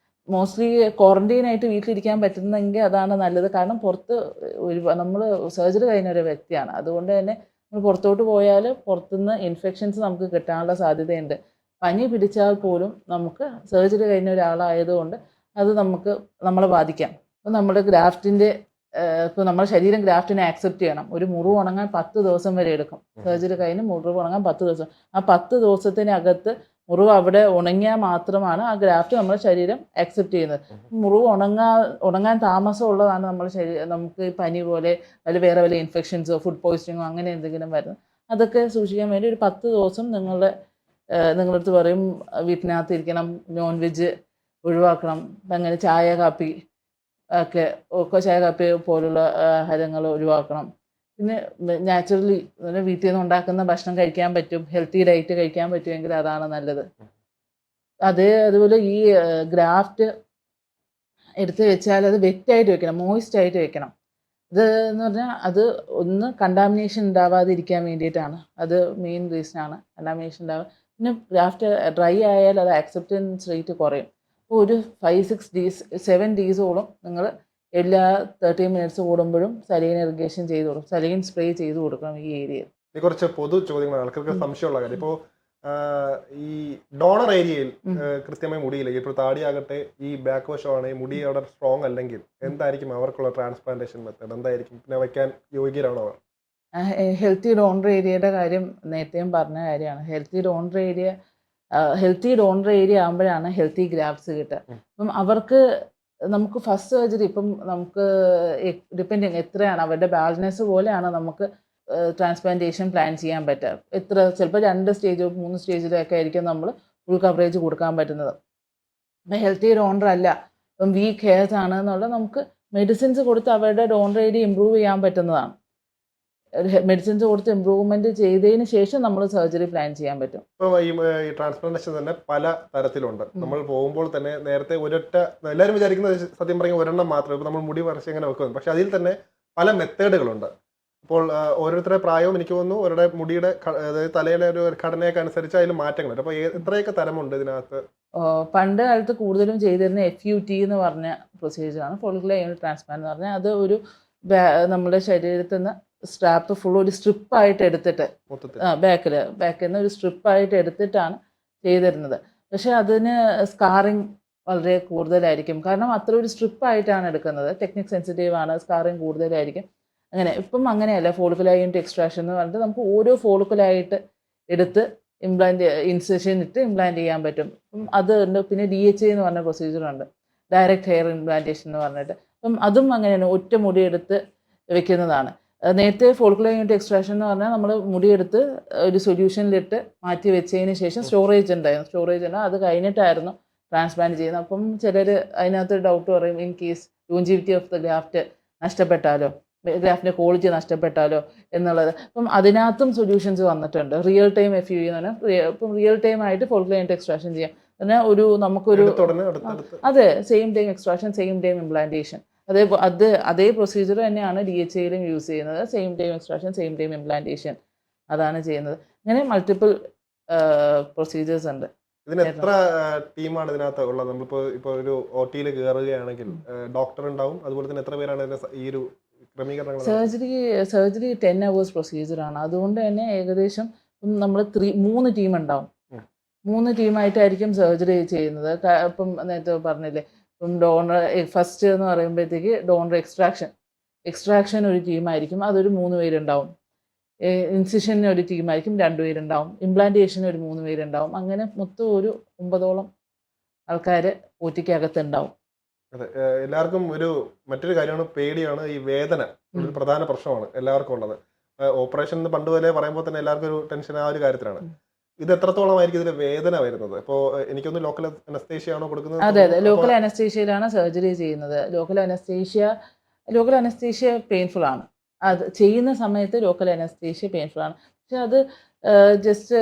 മോസ്റ്റ്ലി ക്വാറന്റൈൻ ആയിട്ട് വീട്ടിലിരിക്കാൻ പറ്റുന്നെങ്കിൽ അതാണ് നല്ലത്. കാരണം പുറത്ത് നമ്മൾ സർജറി കഴിഞ്ഞ ഒരു വ്യക്തിയാണ്. അതുകൊണ്ട് തന്നെ നമ്മൾ പുറത്തോട്ട് പോയാൽ പുറത്തുനിന്ന് ഇൻഫെക്ഷൻസ് നമുക്ക് കിട്ടാനുള്ള സാധ്യതയുണ്ട്. പനി പിടിച്ചാൽ പോലും നമുക്ക് സർജറി കഴിഞ്ഞ ഒരാളായതുകൊണ്ട് അത് നമ്മളെ ബാധിക്കാം. അപ്പോൾ നമ്മുടെ ഗ്രാഫ്റ്റിൻ്റെ ഇപ്പോൾ നമ്മുടെ ശരീരം ഗ്രാഫ്റ്റിനെ ആക്സെപ്റ്റ് ചെയ്യണം. ഒരു മുറിവ് ഉണങ്ങാൻ 10 ദിവസം വരെ എടുക്കും. സർജറി കഴിഞ്ഞ് മുറിവ് ഉണങ്ങാൻ 10 ദിവസം. ആ 10 ദിവസത്തിനകത്ത് മുറിവ് അവിടെ ഉണങ്ങിയാൽ മാത്രമാണ് ആ ഗ്രാഫ്റ്റ് നമ്മുടെ ശരീരം ആക്സെപ്റ്റ് ചെയ്യുന്നത്. മുറിവ് ഉണങ്ങാൻ താമസമുള്ളതാണ് നമ്മുടെ ശരീരം. നമുക്ക് പനി പോലെ വേറെ വല്ല ഇൻഫെക്ഷൻസോ ഫുഡ് പോയിസണിങ്ങോ അങ്ങനെ എന്തെങ്കിലും വരുന്നത്, അതൊക്കെ സൂക്ഷിക്കാൻ വേണ്ടി ഒരു 10 ദിവസം നിങ്ങളുടെ അടുത്ത് പറയും വീട്ടിനകത്ത് ഇരിക്കണം, നോൺ വെജ് ഒഴിവാക്കണം. അങ്ങനെ ചായ കാപ്പി ചായ കാപ്പി പോലുള്ള ആഹാരങ്ങൾ ഒഴിവാക്കണം. പിന്നെ നാച്ചുറലി വീട്ടിൽ നിന്ന് ഉണ്ടാക്കുന്ന ഭക്ഷണം കഴിക്കാൻ പറ്റും, ഹെൽത്തി ഡയറ്റ് കഴിക്കാൻ പറ്റുമെങ്കിൽ അതാണ് നല്ലത്. അതുപോലെ ഈ ഗ്രാഫ്റ്റ് എടുത്ത് വെച്ചാൽ അത് വെറ്റായിട്ട് വെക്കണം, മോയിസ്റ്റ് ആയിട്ട് വെക്കണം. ഇത് എന്ന് പറഞ്ഞാൽ അത് ഒന്ന് കണ്ടാമിനേഷൻ ഉണ്ടാവാതിരിക്കാൻ വേണ്ടിയിട്ടാണ്. അത് മെയിൻ റീസണാണ്, കണ്ടാമിനേഷൻ ഉണ്ടാവുക. പിന്നെ ഗ്രാഫ്റ്റ് ഡ്രൈ ആയാൽ അത് ആക്സെപ്റ്റൻസ് റേറ്റ് കുറയും. അപ്പോൾ ഒരു 5-6 days 7 daysോളം നിങ്ങൾ എല്ലാ 30 minutes കൂടുമ്പോഴും സലൈൻ ഇറിഗേഷൻ ചെയ്ത് കൊടുക്കും, സലൈൻ സ്പ്രേ ചെയ്ത് കൊടുക്കണം ഈ ഏരിയയിൽ. കുറച്ച് പൊതു ചോദ്യങ്ങൾ ആൾക്കാർക്ക് സംശയമുള്ള കാര്യം. ഇപ്പോൾ ഈ ഡോണർ ഏരിയയിൽ കൃത്യമായി മുടിയില്ല, ഇപ്പോൾ താടിയാകട്ടെ ഈ ബാക്ക് വശമാണ് ഈ മുടി അവിടെ സ്ട്രോങ് അല്ലെങ്കിൽ എന്തായിരിക്കും അവർക്കുള്ള ട്രാൻസ്പ്ലാന്റേഷൻ മെത്തേഡ്, എന്തായിരിക്കും, പിന്നെ വയ്ക്കാൻ യോഗ്യരാണോ അവർ? ഹെൽത്തി ഡോണർ ഏരിയയുടെ കാര്യം നേരത്തെയും പറഞ്ഞ കാര്യമാണ്. ഹെൽത്തി ഡോണർ ഏരിയ ആകുമ്പോഴാണ് ഹെൽത്തി ഗ്രാഫ്റ്റ്സ് കിട്ടുക. അപ്പം അവർക്ക് നമുക്ക് ഫസ്റ്റ് സർജറി ഇപ്പം നമുക്ക് ഡിപ്പെൻഡിങ് എത്രയാണ് അവരുടെ ബാലൻസ് പോലെയാണ് നമുക്ക് ട്രാൻസ്പ്ലാന്റേഷൻ പ്ലാൻ ചെയ്യാൻ പറ്റുക. ചിലപ്പോൾ 2 സ്റ്റേജോ 3 സ്റ്റേജിലൊക്കെ ആയിരിക്കും നമ്മൾ ഫുൾ കവറേജ് കൊടുക്കാൻ പറ്റുന്നത്. അപ്പം ഹെൽത്തി ഡോണർ അല്ല, ഇപ്പം വീക്ക് ഹെയർസ് ആണ് എന്നുള്ള നമുക്ക് മെഡിസിൻസ് കൊടുത്ത് അവരുടെ ഡോണർ ഏരിയ ഇമ്പ്രൂവ് ചെയ്യാൻ പറ്റുന്നതാണ്. മെഡിസിൻസ് കൊടുത്ത് ഇമ്പ്രൂവ്മെന്റ് ചെയ്തതിന് ശേഷം നമ്മൾ സർജറി പ്ലാൻ ചെയ്യാൻ പറ്റും. ഇപ്പോൾ ഈ ട്രാൻസ്പ്ലാന്റേഷൻ തന്നെ പല തരത്തിലുണ്ട്. നമ്മൾ പോകുമ്പോൾ തന്നെ നേരത്തെ എല്ലാവരും വിചാരിക്കുന്നത് സത്യം പറഞ്ഞാൽ ഒരെണ്ണം മാത്രമേ, ഇപ്പോൾ നമ്മൾ മുടി പറിച്ച് എങ്ങനെ വെക്കുന്നത്, പക്ഷെ അതിൽ തന്നെ പല മെത്തേഡുകളുണ്ട്. അപ്പോൾ ഓരോരുത്തരുടെ പ്രായവും എനിക്ക് തോന്നുന്നു അവരുടെ മുടിയുടെ അതായത് തലയിലെ ഒരു ഘടനയൊക്കെ അനുസരിച്ച് അതിൽ മാറ്റങ്ങളുണ്ട്. അപ്പോൾ എത്രയൊക്കെ തരമുണ്ട് ഇതിനകത്ത്? പണ്ട് കാലത്ത് കൂടുതലും ചെയ്തിരുന്ന FUT എന്ന് പറഞ്ഞ പ്രൊസീജിയറാണ്, ഫോളിക്കുലർ യൂണിറ്റ് ട്രാൻസ്പ്ലാന്റ് എന്ന് പറഞ്ഞാൽ. അത് ഒരു നമ്മുടെ ശരീരത്തിൽ നിന്ന് സ്ട്രാപ്പ് ഫുൾ ഒരു സ്ട്രിപ്പായിട്ട് എടുത്തിട്ട് ബാക്കിൽ നിന്ന് ഒരു സ്ട്രിപ്പായിട്ട് എടുത്തിട്ടാണ് ചെയ്തിരുന്നത്. പക്ഷെ അതിന് സ്കാറിങ് വളരെ കൂടുതലായിരിക്കും, കാരണം അത്ര ഒരു സ്ട്രിപ്പായിട്ടാണ് എടുക്കുന്നത്. ടെക്നിക് സെൻസിറ്റീവ് ആണ്, സ്കാറിങ് കൂടുതലായിരിക്കും. ഇപ്പം അങ്ങനെയല്ല, ഫോളിക്കുലർ യൂണിറ്റ് എക്സ്ട്രാക്ഷൻ എന്ന് പറഞ്ഞിട്ട് നമുക്ക് ഓരോ ഫോളിക്കുലായിട്ട് എടുത്ത് ഇൻസെഷൻ ഇട്ട് ഇംപ്ലാന്റ് ചെയ്യാൻ പറ്റും. അപ്പം അതുണ്ട്. പിന്നെ DHA എന്ന് പറഞ്ഞ പ്രൊസീജിയറുണ്ട്, ഡയറക്റ്റ് ഹെയർ ഇംപ്ലാന്റേഷൻ എന്ന് പറഞ്ഞിട്ട്. അപ്പം അതും അങ്ങനെയാണ്, ഒറ്റ മുടിയെടുത്ത് വെക്കുന്നതാണ്. നേരത്തെ ഫോളിക്കുലർ യൂണിറ്റ് എക്സ്ട്രാക്ഷൻ എന്ന് പറഞ്ഞാൽ നമ്മൾ മുടിയെടുത്ത് ഒരു സൊല്യൂഷനിലിട്ട് മാറ്റി വെച്ചതിന് ശേഷം സ്റ്റോറേജ് ഉണ്ട്, അത് കഴിഞ്ഞിട്ടായിരുന്നു ട്രാൻസ്പ്ലാന്റ് ചെയ്യുന്നത്. അപ്പം ചിലർ അതിനകത്ത് ഡൗട്ട് പറയും, in case longevity of the graft നഷ്ടപ്പെട്ടാലോ, ഗ്രാഫിൻ്റെ ക്വാളിറ്റി നഷ്ടപ്പെട്ടാലോ എന്നുള്ളത്. അപ്പം അതിനകത്തും സൊല്യൂഷൻസ് വന്നിട്ടുണ്ട്. റിയൽ ടൈം FUE എന്ന് പറഞ്ഞാൽ ഇപ്പം റിയൽ ടൈം ആയിട്ട് ഫോളിക്കുലർ യൂണിറ്റ് എക്സ്ട്രാക്ഷൻ ചെയ്യാം. പിന്നെ നമുക്കൊരു അതെ, same time extraction, same time implantation. അതേ പ്രൊസീജിയർ തന്നെയാണ് DHAയിലും യൂസ് ചെയ്യുന്നത്. Same time extraction, same time implantation, അതാണ് ചെയ്യുന്നത്. ഇങ്ങനെ മൾട്ടിപ്പിൾ പ്രൊസീജിയേഴ്സ് ഉണ്ട്. ഇതിന് എത്ര ടീമാണ് ഇതിനകത്ത് ഉള്ളത്? നമ്മളിപ്പോൾ ഒരു OT-യിൽ കയറുകയാണെങ്കിൽ ഡോക്ടർ ഉണ്ടാവും, അതുപോലെ തന്നെ എത്ര പേരാണ് ഈ ഒരു ക്രമീകരണങ്ങൾ? Surgery 10 hours പ്രൊസീജിയറാണ്. അതുകൊണ്ട് തന്നെ ഏകദേശം നമ്മൾ 3 ടീം ഉണ്ടാവും. 3 ടീമായിട്ടായിരിക്കും സർജറി ചെയ്യുന്നത്. ഇപ്പം നേരത്തെ പറഞ്ഞില്ലേ, ഇപ്പം ഡോണർ ഫസ്റ്റ് എന്ന് പറയുമ്പോഴത്തേക്ക് ഡോണർ എക്സ്ട്രാക്ഷൻ ഒരു ടീമായിരിക്കും, അതൊരു 3 പേരുണ്ടാവും. ഇൻസിഷന് ഒരു ടീമായിരിക്കും, 2 പേരുണ്ടാവും. ഇംപ്ലാന്റേഷന് ഒരു 3 പേരുണ്ടാവും. അങ്ങനെ മൊത്തം ഒരു 9ഓളം ആൾക്കാർ OT-ക്കകത്തുണ്ടാവും. അതെ, എല്ലാവർക്കും മറ്റൊരു കാര്യമാണ്, പേടിയാണ്. ഈ വേദന ഒരു പ്രധാന പ്രശ്നമാണ് എല്ലാവർക്കും ഉള്ളത്. ഓപ്പറേഷൻ എന്ന് പണ്ട് പോലെ പറയുമ്പോൾ തന്നെ എല്ലാവർക്കും ഒരു ടെൻഷൻ ആ ഒരു കാര്യത്തിലാണ്. ഇത് എത്രത്തോളമായിരിക്കും ഇതിന്റെ വേദന വരുന്നത്? ഇപ്പോൾ എനിക്കൊന്ന് ലോക്കൽ അനസ്തേഷ്യ ആണോ കൊടുക്കുന്നത്? അതെ, ലോക്കൽ അനസ്തേഷ്യയിലാണ് സർജറി ചെയ്യുന്നത്. ലോക്കൽ അനസ്തേഷ്യ പെയിൻഫുൾ ആണ്. അത് ചെയ്യുന്ന സമയത്ത് ലോക്കൽ അനസ്തേഷ്യ പെയിൻഫുൾ ആണ്. പക്ഷെ അത് ജസ്റ്റ്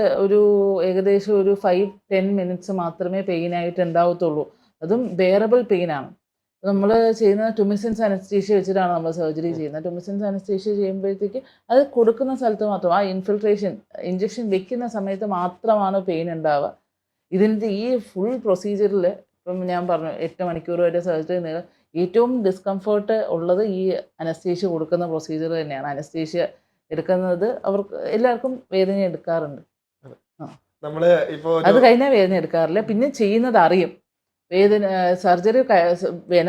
ഏകദേശം ഒരു 5-10 minutes മാത്രമേ പെയിനായിട്ട് ഉണ്ടാവത്തുള്ളൂ. അതും ബെയറബിൾ പെയിനാണ്. നമ്മൾ ചെയ്യുന്ന ടുമിസിൻസ് അനസ്തേഷ്യ വെച്ചിട്ടാണ് നമ്മൾ സർജറി ചെയ്യുന്നത്. ടുമിസിൻസ് അനസ്തേഷ്യ ചെയ്യുമ്പോഴത്തേക്ക് അത് കൊടുക്കുന്ന സ്ഥലത്ത് മാത്രം, ആ ഇഞ്ചക്ഷൻ വെക്കുന്ന സമയത്ത് മാത്രമാണ് പെയിൻ ഉണ്ടാവുക. ഈ ഫുൾ പ്രൊസീജിയറിൽ ഇപ്പം ഞാൻ പറഞ്ഞു 8 മണിക്കൂർ വരെ സർജറി നീളും. ഏറ്റവും ഡിസ്കംഫേർട്ട് ഉള്ളത് ഈ അനസ്തീഷ്യ കൊടുക്കുന്ന പ്രൊസീജിയർ തന്നെയാണ്. അനസ്തീഷ്യ എടുക്കുന്നത് അവർക്ക് എല്ലാവർക്കും വേദന എടുക്കാറുണ്ട്. ആ. നമ്മള് ഇപ്പോ അത് കഴിഞ്ഞാൽ വേദന എടുക്കാറില്ല. പിന്നെ ചെയ്യുന്നത് അറിയും. വേദന സർജറി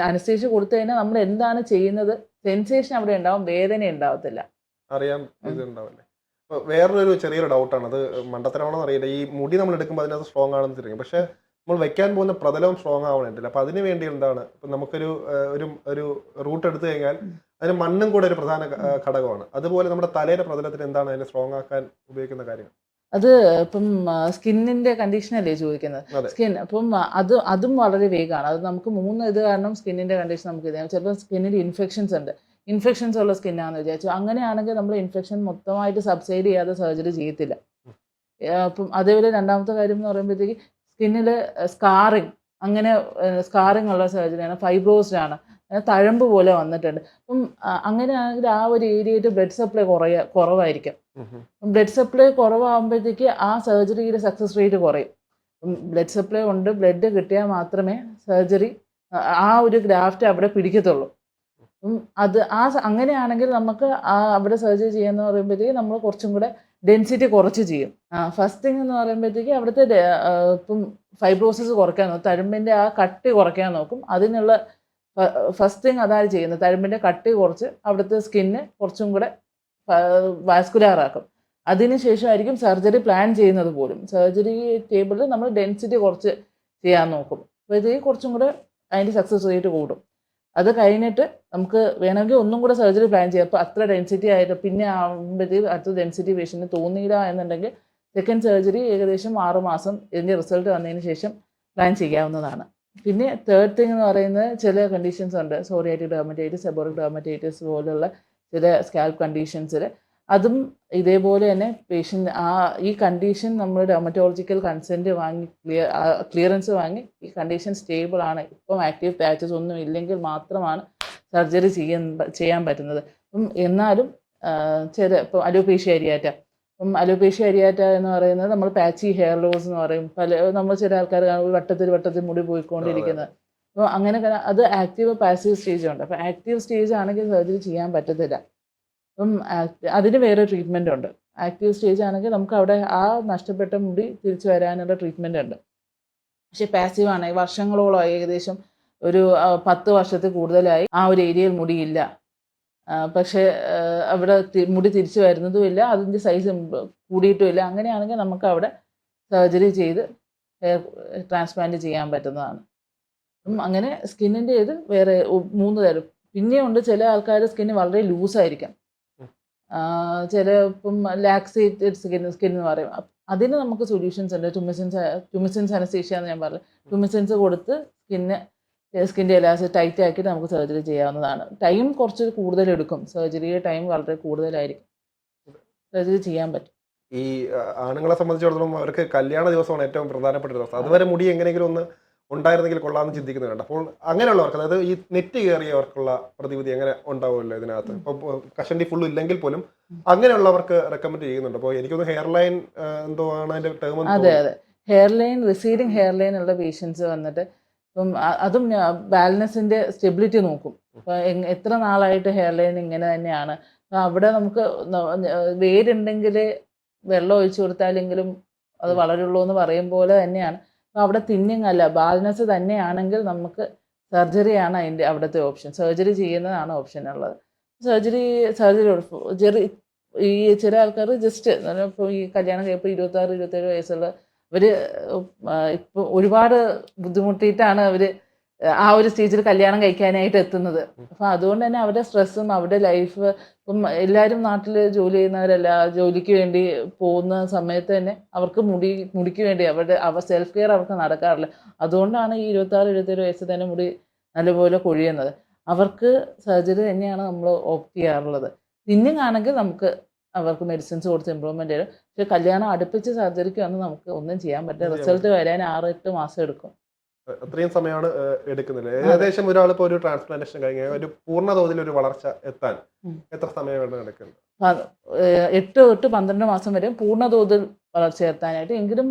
അനസ്തീഷ്യ കൊടുത്തു കഴിഞ്ഞാൽ നമ്മൾ എന്താണ് ചെയ്യുന്നത് സെൻസേഷൻ അവിടെ ഉണ്ടാവും, വേദന ഉണ്ടാവത്തില്ല. അറിയാൻ ഇതുണ്ടാവില്ലേ. അപ്പൊ വേറൊരു ചെറിയൊരു ഡൗട്ടാണ്, അത് മണ്ടത്തരമാണോ അറിയില്ല. ഈ മുടി നമ്മൾ എടുക്കുമ്പോൾ അതിനകത്ത് സ്ട്രോങ് ആണെന്ന് തിരിക്കും, പക്ഷെ നമ്മൾ വെക്കാൻ പോകുന്ന പ്രതലവും സ്ട്രോങ് ആവണില്ല. അപ്പൊ അതിന് വേണ്ടി എന്താണ്, ഇപ്പൊ നമുക്കൊരു ഒരു റൂട്ട് എടുത്തു കഴിഞ്ഞാൽ അതിന് മണ്ണും കൂടെ ഒരു പ്രധാന ഘടകമാണ്. അതുപോലെ നമ്മുടെ തലയുടെ പ്രതലത്തിന് എന്താണ് അതിനെ സ്ട്രോങ് ആക്കാൻ ഉപയോഗിക്കുന്ന കാര്യങ്ങൾ? അത് ഇപ്പം സ്കിന്നിന്റെ കണ്ടീഷനല്ലേ ചോദിക്കുന്നത്. സ്കിൻ അപ്പം അതും വളരെ വേഗമാണ്. അത് നമുക്ക് 3 ഇത് കാരണം സ്കിന്നിന്റെ കണ്ടീഷൻ നമുക്ക് ഇത് ചിലപ്പോൾ സ്കിന്നിൽ ഇൻഫെക്ഷൻസ് ഉണ്ട്. ഇൻഫെക്ഷൻസ് ഉള്ള സ്കിന്നാണെന്ന് വിചാരിച്ചു. അങ്ങനെയാണെങ്കിൽ നമ്മൾ ഇൻഫെക്ഷൻ മൊത്തമായിട്ട് സബ്സൈഡ് ചെയ്യാതെ സർജറി ചെയ്യത്തില്ല. അപ്പം അതേപോലെ രണ്ടാമത്തെ കാര്യം എന്ന് പറയുമ്പോഴത്തേക്ക് സ്കിന്നിൽ അങ്ങനെ സ്കാറിങ് ഉള്ള സർജറിയാണ്, ഫൈബ്രോസ്ഡ് ആണ്, തഴമ്പ് പോലെ വന്നിട്ടുണ്ട്. അപ്പം അങ്ങനെയാണെങ്കിൽ ആ ഒരു ഏരിയയിൽ ബ്ലഡ് സപ്ലൈ കുറവായിരിക്കും. ബ്ലഡ് സപ്ലൈ കുറവാകുമ്പോഴത്തേക്ക് ആ സർജറിയുടെ സക്സസ് റേറ്റ് കുറയും. ബ്ലഡ് സപ്ലൈ ഉണ്ട്, ബ്ലഡ് കിട്ടിയാൽ മാത്രമേ സർജറി ആ ഒരു ഗ്രാഫ്റ്റ് അവിടെ പിടിക്കത്തുള്ളൂ. അത് അങ്ങനെയാണെങ്കിൽ നമുക്ക് അവിടെ സർജറി ചെയ്യാന്ന് പറയുമ്പോഴത്തേക്ക് നമ്മൾ കുറച്ചും കൂടെ ഡെൻസിറ്റി കുറച്ച് ചെയ്യും. ഫസ്റ്റ് തിങ് എന്ന് പറയുമ്പോഴത്തേക്ക് അവിടുത്തെ ഇപ്പം ഫൈബ്രോസിസ് കുറയ്ക്കാൻ നോക്കും, തഴമ്പിൻ്റെ ആ കട്ടി കുറയ്ക്കാൻ നോക്കും. അതിനുള്ള ഫസ്റ്റ് തിങ് അതാണ് ചെയ്യുന്നത്. തഴമ്പിൻ്റെ കട്ടി കുറച്ച് അവിടുത്തെ സ്കിന്ന് കുറച്ചും കൂടെ വാസ്കുലാർ ആക്കും. അതിനുശേഷമായിരിക്കും സർജറി പ്ലാൻ ചെയ്യുന്നത് പോലും. സർജറി ടേബിളിൽ നമ്മൾ ഡെൻസിറ്റി കുറച്ച് ചെയ്യാൻ നോക്കും. അപ്പോഴത്തേക്ക് കുറച്ചും കൂടെ അതിൻ്റെ സക്സസ് റേറ്റ് കൂടും. അത് കഴിഞ്ഞിട്ട് നമുക്ക് വേണമെങ്കിൽ ഒന്നും കൂടെ സർജറി പ്ലാൻ ചെയ്യാം. അപ്പോൾ അത്ര ഡെൻസിറ്റി ആയിട്ട് പിന്നെ ആകുമ്പോഴത്തേക്ക് അത്ര ഡെൻസിറ്റി പേഷ്യൻറ്റിന് തോന്നിയില്ല എന്നുണ്ടെങ്കിൽ സെക്കൻഡ് സർജറി ഏകദേശം 6 മാസം ഇതിൻ്റെ റിസൾട്ട് വന്നതിന് ശേഷം പ്ലാൻ ചെയ്യാവുന്നതാണ്. പിന്നെ തേർഡ് തിങ് എന്ന് പറയുന്നത് ചില കണ്ടീഷൻസ് ഉണ്ട്, സോറിയാറ്റിക് ഡെർമറ്റൈറ്റിസ്, സെബോറിക് ഡെർമറ്റൈറ്റിസ് പോലുള്ള ചില സ്കാൽപ്പ് കണ്ടീഷൻസിൽ. അതും ഇതേപോലെ തന്നെ ഈ കണ്ടീഷൻ നമ്മൾ ഡെർമറ്റോളജിക്കൽ കൺസെൻറ്റ് വാങ്ങി ക്ലിയറൻസ് വാങ്ങി ഈ കണ്ടീഷൻ സ്റ്റേബിൾ ആണ്, ഇപ്പം ആക്റ്റീവ് പാച്ചസ് ഒന്നും ഇല്ലെങ്കിൽ മാത്രമാണ് സർജറി ചെയ്യാൻ പറ്റുന്നത്. എന്നാലും ഇപ്പം അലോപേഷ്യ അരിയാറ്റ എന്ന് പറയുന്നത് നമ്മൾ പാച്ചി ഹെയർ ലോസ് എന്ന് പറയും. നമ്മൾ ചില ആൾക്കാർ വട്ടത്തിൽ മുടി പോയിക്കൊണ്ടിരിക്കുന്നത്. അപ്പോൾ അങ്ങനെ അത് ആക്റ്റീവ് പാസീവ് സ്റ്റേജ് ഉണ്ട്. അപ്പോൾ ആക്റ്റീവ് സ്റ്റേജ് ആണെങ്കിൽ സർജറി ചെയ്യാൻ പറ്റത്തില്ല. അപ്പം അതിന് വേറെ ട്രീറ്റ്മെൻ്റ് ഉണ്ട്. ആക്റ്റീവ് സ്റ്റേജ് ആണെങ്കിൽ നമുക്ക് അവിടെ ആ നഷ്ടപ്പെട്ട മുടി തിരിച്ചു വരാനുള്ള ട്രീറ്റ്മെൻ്റ് ഉണ്ട്. പക്ഷേ പാസീവ് ആണെങ്കിൽ വർഷങ്ങളോളം ഏകദേശം ഒരു 10 വർഷത്തിൽ കൂടുതലായി ആ ഒരു ഏരിയയിൽ മുടിയില്ല, പക്ഷേ അവിടെ മുടി തിരിച്ചു വരുന്നതുമില്ല, അതിൻ്റെ സൈസ് കൂടിയിട്ടുമില്ല. അങ്ങനെയാണെങ്കിൽ നമുക്ക് അവിടെ സർജറി ചെയ്ത് ഹെയർ ട്രാൻസ്പ്ലാന്റ് ചെയ്യാൻ പറ്റുന്നതാണ്. അങ്ങനെ സ്കിന്നിൻ്റെ ഇത് വേറെ 3 തരം. പിന്നെയുണ്ട് ചില ആൾക്കാരുടെ സ്കിന്ന് വളരെ ലൂസായിരിക്കാം. ഇപ്പം ലാക്സേറ്റഡ് സ്കിൻ എന്ന് പറയും. അതിന് നമുക്ക് സൊല്യൂഷൻസ് ഉണ്ട്. ടുമിസിൻസ് അനസ്തീഷ്യ എന്ന് ഞാൻ പറഞ്ഞു. ടുമിസിൻസ് കൊടുത്ത് സ്കിൻ്റെ എലാസ്റ്റിക് ടൈറ്റ് ആക്കിയിട്ട് നമുക്ക് സർജറി ചെയ്യാവുന്നതാണ്. ടൈം കുറച്ച് കൂടുതലെടുക്കും, സർജറിയുടെ ടൈം വളരെ കൂടുതലായിരിക്കും. സർജറി ചെയ്യാൻ പറ്റും. ഈ ആണുങ്ങളെ സംബന്ധിച്ചിടത്തോളം അവർക്ക് കല്യാണ ദിവസമാണ് ഏറ്റവും പ്രധാനപ്പെട്ട ദിവസം. അതുവരെ മുടി എങ്ങനെയെങ്കിലും ഒന്ന് ഉണ്ടായിരുന്നെങ്കിൽ കൊള്ളാമെന്ന് ചിന്തിക്കുന്നുണ്ട്. അപ്പോൾ അങ്ങനെയുള്ളവർക്ക്, അതായത് ഈ നെറ്റ് കയറിയവർക്കുള്ള പ്രതിവിധി എങ്ങനെ ഉണ്ടാവുമല്ലോ ഇതിനകത്ത്, ഇപ്പോൾ കഷണ്ടി ഫുൾ ഇല്ലെങ്കിൽ പോലും അങ്ങനെയുള്ളവർക്ക് റെക്കമെൻഡ് ചെയ്യുന്നുണ്ട്. അപ്പോൾ എനിക്കൊന്ന് ഹെയർ ലൈൻ എന്തോ ആണ് അതിന്റെ ടേം. അതെ, hair line, receding hair line ഉള്ള പേഷ്യൻസ് വന്നിട്ട് ഇപ്പം അതും ബാലൻസിന്റെ സ്റ്റെബിലിറ്റി നോക്കും. അപ്പം എത്ര നാളായിട്ട് ഹെയർ ലൈൻ ഇങ്ങനെ തന്നെയാണ്. അവിടെ നമുക്ക് വേരുണ്ടെങ്കിൽ വെള്ളം ഒഴിച്ചു കൊടുത്താലെങ്കിലും അത് വളരുള്ളൂ എന്ന് പറയും പോലെ തന്നെയാണ്. അപ്പോൾ അവിടെ തിന്നിങ് അല്ല, ബാലൻസ് തന്നെയാണെങ്കിൽ നമുക്ക് സർജറിയാണ് അവിടുത്തെ ഓപ്ഷൻ. സർജറി ചെയ്യുന്നതാണ് ഓപ്ഷൻ ഉള്ളത്. സർജറി ഈ ചില ആൾക്കാർ ജസ്റ്റ് ഇപ്പോൾ ഈ കല്യാണം കഴിയുമ്പോൾ 26-27 വയസ്സുള്ള അവർ ഇപ്പോൾ ഒരുപാട് ബുദ്ധിമുട്ടിയിട്ടാണ് അവർ ആ ഒരു സ്റ്റേജിൽ കല്യാണം കഴിക്കാനായിട്ട് എത്തുന്നത്. അപ്പം അതുകൊണ്ട് തന്നെ അവരുടെ സ്ട്രെസ്സും അവരുടെ ലൈഫ്, ഇപ്പം എല്ലാവരും നാട്ടിൽ ജോലി ചെയ്യുന്നവരല്ല, ജോലിക്ക് വേണ്ടി പോകുന്ന സമയത്ത് തന്നെ അവർക്ക് മുടിക്ക് വേണ്ടി അവർ സെൽഫ് കെയർ അവർക്ക് നടക്കാറില്ല. അതുകൊണ്ടാണ് ഈ 26-27 വയസ്സ് തന്നെ മുടി നല്ലപോലെ കൊഴിയുന്നത്. അവർക്ക് സർജറി തന്നെയാണ് നമ്മൾ ഓപ്റ്റ് ചെയ്യാറുള്ളത്. തിന്നിങ് ആണെങ്കിൽ നമുക്ക് അവർക്ക് മെഡിസിൻസ് കൊടുത്ത് ഇമ്പ്രൂവ്മെൻറ്റ് ചെയ്യും. പക്ഷേ കല്യാണം അടുപ്പിച്ച് സർജറിക്ക് വന്ന് നമുക്ക് ഒന്നും ചെയ്യാൻ പറ്റില്ല. റിസൾട്ട് വരാൻ 6-8 മാസം എടുക്കും. അത്രയും സമയമാണ് എടുക്കുന്നത്. ഏകദേശം ഒരാളിപ്പോൾ ഒരു ട്രാൻസ്പ്ലാന്റേഷൻ കഴിഞ്ഞാൽ ഒരു പൂർണ്ണ തോതിൽ ഒരു വളർച്ച എത്താൻ എത്ര സമയം എടുക്കുന്നത്? 8 തൊട്ട് 12 മാസം വരെ പൂർണ്ണ തോതിൽ വളർച്ചയെത്താനായിട്ട്, എങ്കിലും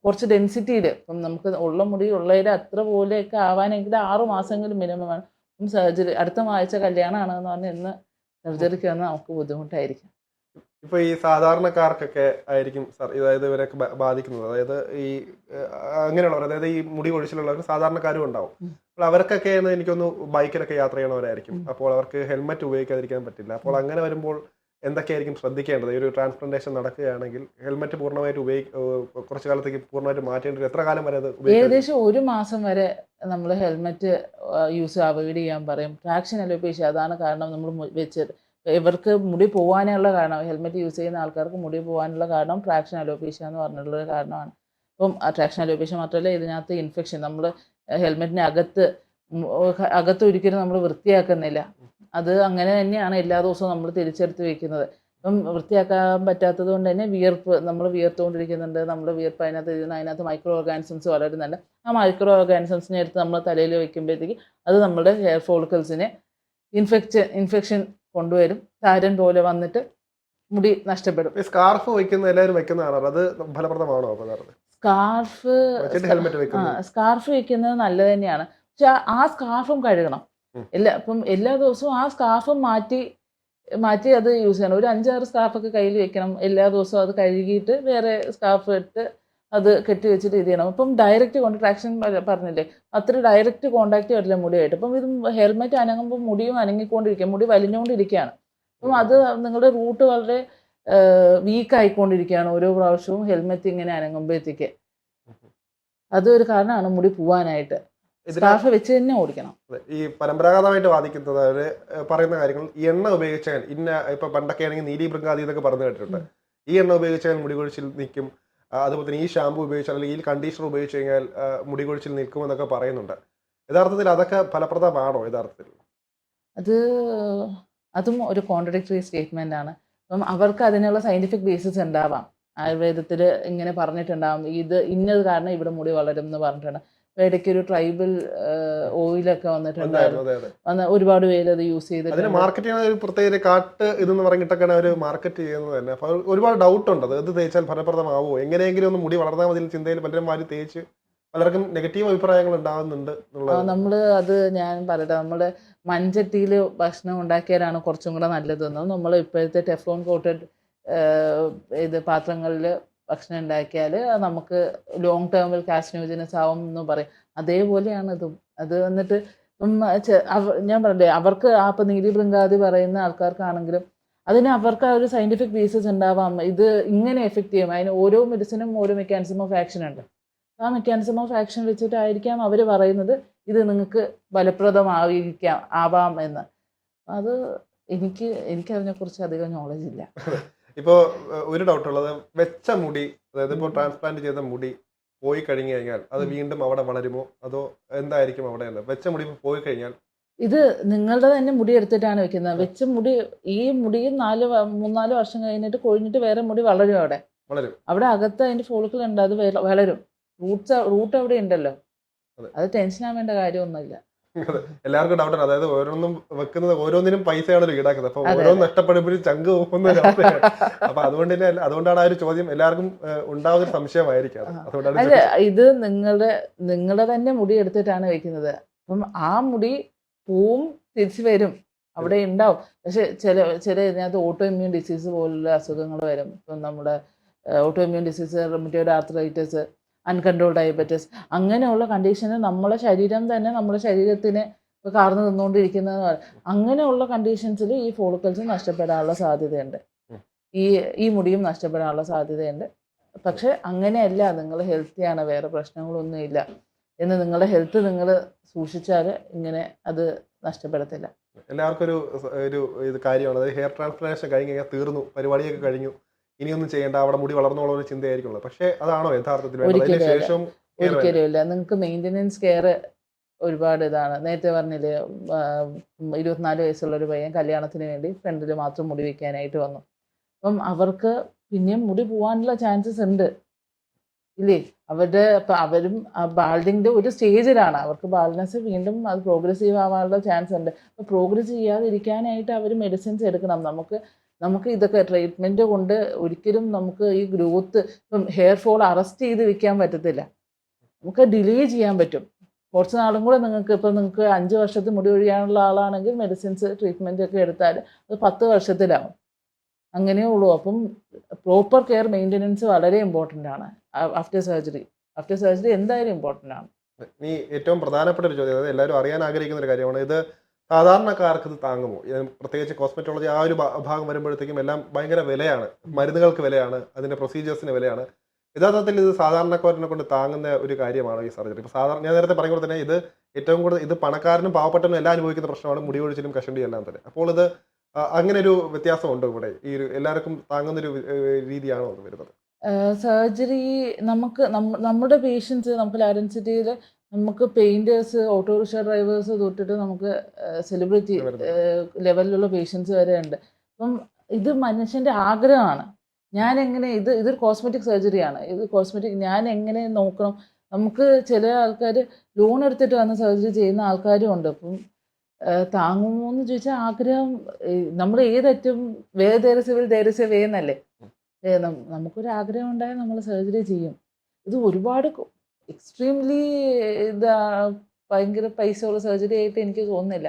കുറച്ച് ഡെൻസിറ്റിയിൽ, ഇപ്പം നമുക്ക് ഉള്ള മുടി ഉള്ളതിൽ അത്ര പോലെയൊക്കെ ആവാനെങ്കിൽ 6 മാസമെങ്കിലും മിനിമം വേണം. ഇപ്പം സർജറി അടുത്ത ആഴ്ച കല്യാണമാണെന്ന് പറഞ്ഞാൽ ഇന്ന് സർജറിക്ക് വന്നാൽ നമുക്ക് ബുദ്ധിമുട്ടായിരിക്കും. ഇപ്പൊ ഈ സാധാരണക്കാർക്കൊക്കെ ആയിരിക്കും അതായത് ഇവരൊക്കെ ബാധിക്കുന്നത്. അതായത് ഈ അങ്ങനെയുള്ളവർ, അതായത് ഈ മുടി കൊഴിച്ചിലുള്ളവർ സാധാരണക്കാരും ഉണ്ടാവും. അപ്പോൾ അവർക്കൊക്കെ എനിക്കൊന്ന് ബൈക്കിലൊക്കെ യാത്ര ചെയ്യണവരായിരിക്കും. അപ്പോൾ അവർക്ക് ഹെൽമെറ്റ് ഉപയോഗിക്കാതിരിക്കാൻ പറ്റില്ല. അപ്പോൾ അങ്ങനെ വരുമ്പോൾ എന്തൊക്കെയായിരിക്കും ശ്രദ്ധിക്കേണ്ടത്? ഈ ഒരു ട്രാൻസ്പ്ലാന്റേഷൻ നടക്കുകയാണെങ്കിൽ ഹെൽമെറ്റ് പൂർണ്ണമായിട്ട് കുറച്ച് കാലത്തേക്ക് പൂർണ്ണമായിട്ട് മാറ്റേണ്ടത് എത്ര കാലം വരെ അത് ഏകദേശം 1 മാസം വരെ നമ്മൾ ഹെൽമെറ്റ് യൂസ് അവോയ്ഡ് ചെയ്യാൻ പറയും. ട്രാക്ഷൻ അലോപേഷ്യ അതാണ് കാരണം നമ്മൾ വെച്ചത്. ഇവർക്ക് മുടി പോകാനുള്ള കാരണം, ഹെൽമെറ്റ് യൂസ് ചെയ്യുന്ന ആൾക്കാർക്ക് മുടി പോകാനുള്ള കാരണം ട്രാക്ഷൻ അലോപേഷ്യ എന്ന് പറഞ്ഞിട്ടുള്ളൊരു കാരണമാണ്. ഇപ്പം ട്രാക്ഷൻ അലോപേഷ്യ മാത്രമല്ല, ഇതിനകത്ത് ഇൻഫെക്ഷൻ, നമ്മൾ ഹെൽമെറ്റിന് അകത്ത് ഒരിക്കലും നമ്മൾ വൃത്തിയാക്കുന്നില്ല. അത് അങ്ങനെ തന്നെയാണ് എല്ലാ ദിവസവും നമ്മൾ തിരിച്ചെടുത്ത് വെക്കുന്നത്. ഇപ്പം വൃത്തിയാക്കാൻ പറ്റാത്തത് കൊണ്ട് തന്നെ നമ്മൾ വിയർത്തുകൊണ്ടിരിക്കുന്നുണ്ട്. നമ്മൾ വിയർപ്പ് അതിനകത്ത് മൈക്രോ ഓർഗാനിസംസ് വളരുന്നുണ്ട്. ആ മൈക്രോ ഓർഗാനിസംസിനെ എടുത്ത് നമ്മൾ തലയിൽ വയ്ക്കുമ്പോഴത്തേക്ക് അത് നമ്മുടെ ഹെയർ ഫോളിക്കിൾസിനെ ഇൻഫെക്ഷൻ കൊണ്ടുവരും. താരൻ പോലെ വന്നിട്ട് മുടി നഷ്ടപ്പെടും. സ്കാർഫ് വയ്ക്കുന്ന എല്ലാവരും വെക്കുന്നതാണോ? അത് ഫലപ്രദമാണോ? സ്കാർഫ് വെക്കുന്നത് നല്ലത് തന്നെയാണ്. പക്ഷെ ആ സ്കാർഫും കഴുകണം. എല്ലാ ദിവസവും ആ സ്കാർഫും മാറ്റി അത് യൂസ് ചെയ്യണം. ഒരു 5-6 സ്കാർഫൊക്കെ കയ്യിൽ വെക്കണം. എല്ലാ ദിവസവും അത് കഴുകിയിട്ട് വേറെ സ്കാർഫ് ഇട്ട് അത് കെട്ടി വെച്ചിട്ട് ഇത് ചെയ്യണം. ഇപ്പം ഡയറക്റ്റ് കോൺട്രാക്ഷൻ പറഞ്ഞില്ലേ, അത്ര ഡയറക്റ്റ് കോണ്ടാക്ട് വരില്ല മുടിയായിട്ട്. ഇപ്പം ഇത് ഹെൽമെറ്റ് അനങ്ങുമ്പോൾ മുടിയും അനങ്ങിക്കൊണ്ടിരിക്കുക, മുടി വലിഞ്ഞുകൊണ്ടിരിക്കുകയാണ്. അപ്പം അത് നിങ്ങളുടെ റൂട്ട് വളരെ വീക്ക് ആയിക്കൊണ്ടിരിക്കുകയാണ് ഓരോ പ്രാവശ്യവും ഹെൽമെറ്റ് ഇങ്ങനെ അനങ്ങുമ്പോഴത്തേക്ക്. അതൊരു കാരണമാണ് മുടി പോവാനായിട്ട്. സ്കാർഫ് വെച്ച് തന്നെ ഓടിക്കണം. ഈ പരമ്പരാഗതമായിട്ട് ബാധിക്കുന്നത് അവര് പറയുന്ന കാര്യങ്ങൾ, ഈ എണ്ണ ഉപയോഗിച്ചാൽ ഇപ്പൊ പണ്ടൊക്കെ ആണെങ്കിൽ നീലി ഭൃങ്കാതി എന്നൊക്കെ പറഞ്ഞു കേട്ടിട്ടുണ്ട്. ഈ എണ്ണ ഉപയോഗിച്ചാൽ മുടി കൊഴിച്ചിൽ നിൽക്കും, അതുപോലെ തന്നെ ഈ ഷാമ്പു ഉപയോഗിച്ചാൽ അല്ലെങ്കിൽ ഈ കണ്ടീഷണർ ഉപയോഗിച്ച് കഴിഞ്ഞാൽ മുടി കൊഴിച്ചിൽ നിൽക്കുമെന്നൊക്കെ പറയുന്നുണ്ട്. യഥാർത്ഥത്തിൽ അതൊക്കെ ഫലപ്രദമാണോ? യഥാർത്ഥത്തിൽ അതും ഒരു കോൺട്രഡിക്ടറി സ്റ്റേറ്റ്മെന്റ് ആണ്. അപ്പം അവർക്ക് അതിനുള്ള സയന്റിഫിക് ബേസിസ് ഉണ്ടാവാം. ആയുർവേദത്തിൽ ഇങ്ങനെ പറഞ്ഞിട്ടുണ്ടാവും, ഇത് ഇന്നത് കാരണം ഇവിടെ മുടി വളരും എന്ന് പറഞ്ഞിട്ടുണ്ട്. ഇടയ്ക്ക് ഒരു ട്രൈബൽ ഓയിലൊക്കെ വന്നിട്ടുണ്ടായിരുന്നു. ഒരുപാട് പേര് അത് യൂസ് ചെയ്തിട്ട് മാർക്കറ്റ് ചെയ്യുന്ന പ്രത്യേക കാട്ട് ഇതെന്ന് പറഞ്ഞിട്ടൊക്കെയാണ് അവർ മാർക്കറ്റ് ചെയ്യുന്നത് തന്നെ. അപ്പൊ ഒരുപാട് ഡൗട്ട് ഉണ്ട്, അത് തേച്ചാൽ ഫലപ്രദമാവോ, എങ്ങനെയെങ്കിലും ഒന്ന് മുടി വളർന്നാൽ മതി ചിന്തയിൽ പലരും മാറി തേച്ച് പലർക്കും നെഗറ്റീവ് അഭിപ്രായങ്ങൾ ഉണ്ടാകുന്നുണ്ട്. ഞാൻ പറയട്ടെ, നമ്മുടെ മൺചട്ടിയിൽ ഭക്ഷണം ഉണ്ടാക്കിയാലാണ് കുറച്ചും കൂടെ നല്ലതെന്നും, നമ്മൾ ഇപ്പോഴത്തെ ടെഫ്ലോൺ കോട്ടഡ് പാത്രങ്ങളിൽ ഭക്ഷണം ഉണ്ടാക്കിയാൽ നമുക്ക് ലോങ് ടേമിൽ കാർസിനോജനസ് ആവും എന്ന് പറയും. അതേപോലെയാണ് ഇതും. അത് വന്നിട്ട് ഞാൻ പറഞ്ഞില്ലേ, അവർക്ക് ഇപ്പം നീലി ഭൃങ്കാതി പറയുന്ന ആൾക്കാർക്കാണെങ്കിലും അതിന് അവർക്ക് ആ ഒരു സയന്റിഫിക് ബേസിസ് ഉണ്ടാവാം. ഇത് ഇങ്ങനെ എഫക്റ്റ് ചെയ്യും. അതിന് ഓരോ മെഡിസിനും ഓരോ മെക്കാനിസം ഓഫ് ആക്ഷൻ ഉണ്ട്. ആ മെക്കാനിസം ഓഫ് ആക്ഷൻ വെച്ചിട്ടായിരിക്കാം അവർ പറയുന്നത് ഇത് നിങ്ങൾക്ക് ആവാം എന്ന്. അത് എനിക്കതിനെക്കുറിച്ച് അധികം നോളജ് ഇല്ല. ഇപ്പോൾ ഒരു ഡൗട്ട് ഉള്ളത്, വെച്ച മുടി, അതായത് ഇപ്പോൾ ട്രാൻസ്പ്ലാന്റ് ചെയ്ത മുടി പോയി കഴിഞ്ഞു കഴിഞ്ഞാൽ അത് വീണ്ടും അവിടെ വളരുമോ, അതോ എന്തായിരിക്കും അവിടെ? വെച്ച മുടി പോയി കഴിഞ്ഞാൽ ഇത് നിങ്ങളുടെ തന്നെ മുടി എടുത്തിട്ടാണ് വെക്കുന്നത്. വെച്ച മുടി, ഈ മുടി 3-4 വർഷം കഴിഞ്ഞിട്ട് കൊഴിഞ്ഞിട്ട് വേറെ മുടി വളരും. അവിടെ അകത്ത് അതിന്റെ ഫോളിക്കിൾ ഉണ്ട്, അത് വളരും. റൂട്ട് അവിടെ ഉണ്ടല്ലോ, അത് ടെൻഷൻ ആവേണ്ട കാര്യമൊന്നുമില്ല. എല്ലാവർക്കും ഡൗട്ടാണ്. അതായത് ഓരോന്നും വെക്കുന്നത് ഓരോന്നിനും പൈസയാണല്ലോ ഈടാക്കുന്നത്. അപ്പൊ ഓരോന്ന് നഷ്ടപ്പെടുമ്പോഴും ചങ്ക് പോകുന്ന ഒരു അവസ്ഥയാണ്. അപ്പൊ അതുകൊണ്ടാണ് ആ ഒരു ചോദ്യം എല്ലാവർക്കും ഉണ്ടാവുന്ന സംശയമായിരിക്കും. അല്ല, ഇത് നിങ്ങളുടെ തന്നെ മുടി എടുത്തിട്ടാണ് വെക്കുന്നത്. അപ്പം ആ മുടി പോവും, തിരിച്ചു വരും, അവിടെ ഉണ്ടാവും. പക്ഷെ ചില ഇതിനകത്ത് ഓട്ടോ ഇമ്മ്യൂൺ ഡിസീസ് പോലുള്ള അസുഖങ്ങൾ വരും. ഇപ്പം നമ്മുടെ auto immune disease, rheumatoid arthritis, uncontrolled diabetes, അങ്ങനെയുള്ള കണ്ടീഷന് നമ്മുടെ ശരീരം തന്നെ നമ്മുടെ ശരീരത്തിന് കാർന്നു നിന്നുകൊണ്ടിരിക്കുന്നത്. അങ്ങനെയുള്ള കണ്ടീഷൻസിൽ ഈ ഫോളിക്കിൾസ് നഷ്ടപ്പെടാനുള്ള സാധ്യതയുണ്ട്, ഈ മുടിയും നഷ്ടപ്പെടാനുള്ള സാധ്യതയുണ്ട്. പക്ഷെ അങ്ങനെയല്ല, നിങ്ങൾ ഹെൽത്തിയാണ്, വേറെ പ്രശ്നങ്ങളൊന്നുമില്ല എന്ന് നിങ്ങളുടെ ഹെൽത്ത് നിങ്ങൾ സൂക്ഷിച്ചാൽ ഇങ്ങനെ അത് നഷ്ടപ്പെടത്തില്ല. എല്ലാവർക്കും ഒരു ഇത് കാര്യമാണ്, ഹെയർ ട്രാൻസ്പ്ലാന്റേഷൻ കഴിഞ്ഞ് കഴിഞ്ഞാൽ തീർന്നു, പരിപാടിയൊക്കെ കഴിഞ്ഞു, ഇനിയൊന്നും ചെയ്യേണ്ട, അവിടെ മുടി വളർന്നോളൂ ഒരു ചിന്തയായിരിക്കുള്ളൂ. പക്ഷെ അതാണോ യഥാർത്ഥത്തിൽ? ഒരിക്കലും ഇല്ല. നിങ്ങൾക്ക് മെയിൻ്റെനൻസ് കെയർ ഒരുപാട് ഇതാണ്. നേരത്തെ പറഞ്ഞില്ലേ, 24 വയസ്സുള്ള ഒരു പയ്യൻ കല്യാണത്തിന് വേണ്ടി ഫ്രണ്ടിൽ മാത്രം മുടി വയ്ക്കാനായിട്ട് വന്നു. അപ്പം അവർക്ക് പിന്നെയും മുടി പോകാനുള്ള ചാൻസസ് ഉണ്ട് ഇല്ലേ? അവരും ബാൾഡിൻ്റെ ഒരു സ്റ്റേജിലാണ്. അവർക്ക് ബാൾഡ്നെസ് വീണ്ടും അത് പ്രോഗ്രസീവ് ആവാനുള്ള ചാൻസ് ഉണ്ട്. അപ്പോൾ പ്രോഗ്രസ് ചെയ്യാതിരിക്കാനായിട്ട് അവർ മെഡിസിൻസ് എടുക്കണം. നമുക്ക് നമുക്ക് ഇതൊക്കെ ട്രീറ്റ്മെൻറ്റ് കൊണ്ട് ഒരിക്കലും നമുക്ക് ഈ ഗ്രോത്ത് ഇപ്പം ഹെയർ ഫോൾ അറസ്റ്റ് ചെയ്ത് വെക്കാൻ പറ്റത്തില്ല. നമുക്ക് ഡിലേ ചെയ്യാൻ പറ്റും. കുറച്ച് നാളും കൂടെ നിങ്ങൾക്ക് 5 വർഷത്തിൽ മുടി കൊഴിയാനുള്ള ആളാണെങ്കിൽ മെഡിസിൻസ് ട്രീറ്റ്മെൻറ്റ് ഒക്കെ എടുത്താൽ അത് 10 വർഷത്തിലാവും. അങ്ങനെയേ ഉള്ളൂ. അപ്പം പ്രോപ്പർ കെയർ മെയിൻ്റനൻസ് വളരെ ഇമ്പോർട്ടൻ്റ് ആണ് ആഫ്റ്റർ സർജറി. ആഫ്റ്റർ സർജറി എന്തായാലും ഇമ്പോർട്ടൻ്റ് ആണ്. ഇനി ഏറ്റവും പ്രധാനപ്പെട്ട ഒരു ചോദ്യം, അതായത് എല്ലാവരും അറിയാൻ ആഗ്രഹിക്കുന്ന ഒരു കാര്യമാണ്, ഇത് സാധാരണക്കാർക്ക് ഇത് താങ്ങുമോ? പ്രത്യേകിച്ച് കോസ്മെറ്റോളജി ആ ഒരു ഭാഗം വരുമ്പോഴത്തേക്കും എല്ലാം ഭയങ്കര വിലയാണ്, മരുന്നുകൾക്ക് വിലയാണ്, അതിൻ്റെ പ്രൊസീജിയേഴ്സിന് വിലയാണ്. യഥാർത്ഥത്തിൽ ഇത് സാധാരണക്കാരനെ കൊണ്ട് താങ്ങുന്ന ഒരു കാര്യമാണോ ഈ സർജറി? ഇപ്പോൾ സാധാരണ ഞാൻ നേരത്തെ പറഞ്ഞ പോലെ തന്നെ ഇത് ഏറ്റവും കൂടുതൽ ഇത് പണക്കാരനും പാവപ്പെട്ടവനും എല്ലാം അനുഭവിക്കുന്ന പ്രശ്നമാണ്, മുടി കൊഴിച്ചിലും കഷണ്ടിയും എല്ലാം തന്നെ. അപ്പോൾ ഇത് അങ്ങനെ ഒരു വ്യത്യാസമുണ്ടോ ഇവിടെ? ഈ ഒരു എല്ലാവർക്കും താങ്ങുന്നൊരു രീതിയാണോ അത് വരുന്നത്? സർജറി നമ്മുടെ പേഷ്യൻസ് നമുക്ക് ലാഡൻ സിറ്റിയിൽ നമുക്ക് പെയിൻറ്റേഴ്സ്, ഓട്ടോറിക്ഷ ഡ്രൈവേഴ്സ് തൊട്ടിട്ട് നമുക്ക് സെലിബ്രിറ്റി ലെവലിലുള്ള പേഷ്യൻസ് വരെ ഉണ്ട്. അപ്പം ഇത് മനുഷ്യൻ്റെ ആഗ്രഹമാണ്. ഇതൊരു കോസ്മെറ്റിക് സർജറിയാണ്. ഞാൻ എങ്ങനെ നോക്കണം? നമുക്ക് ചില ആൾക്കാർ ലോൺ എടുത്തിട്ട് വന്ന് സർജറി ചെയ്യുന്ന ആൾക്കാരും ഉണ്ട്. അപ്പം താങ്ങുമോ എന്ന് ചോദിച്ചാൽ ആഗ്രഹം നമ്മൾ ഏതറ്റം ദേർ ഇസ് എ വേ എന്നല്ലേ. നമുക്കൊരു ആഗ്രഹം ഉണ്ടായാൽ നമ്മൾ സർജറി ചെയ്യും. ഇത് ഒരുപാട് എക്സ്ട്രീംലി ഭയങ്കര പൈസയുള്ള സർജറി ആയിട്ട് എനിക്ക് തോന്നുന്നില്ല.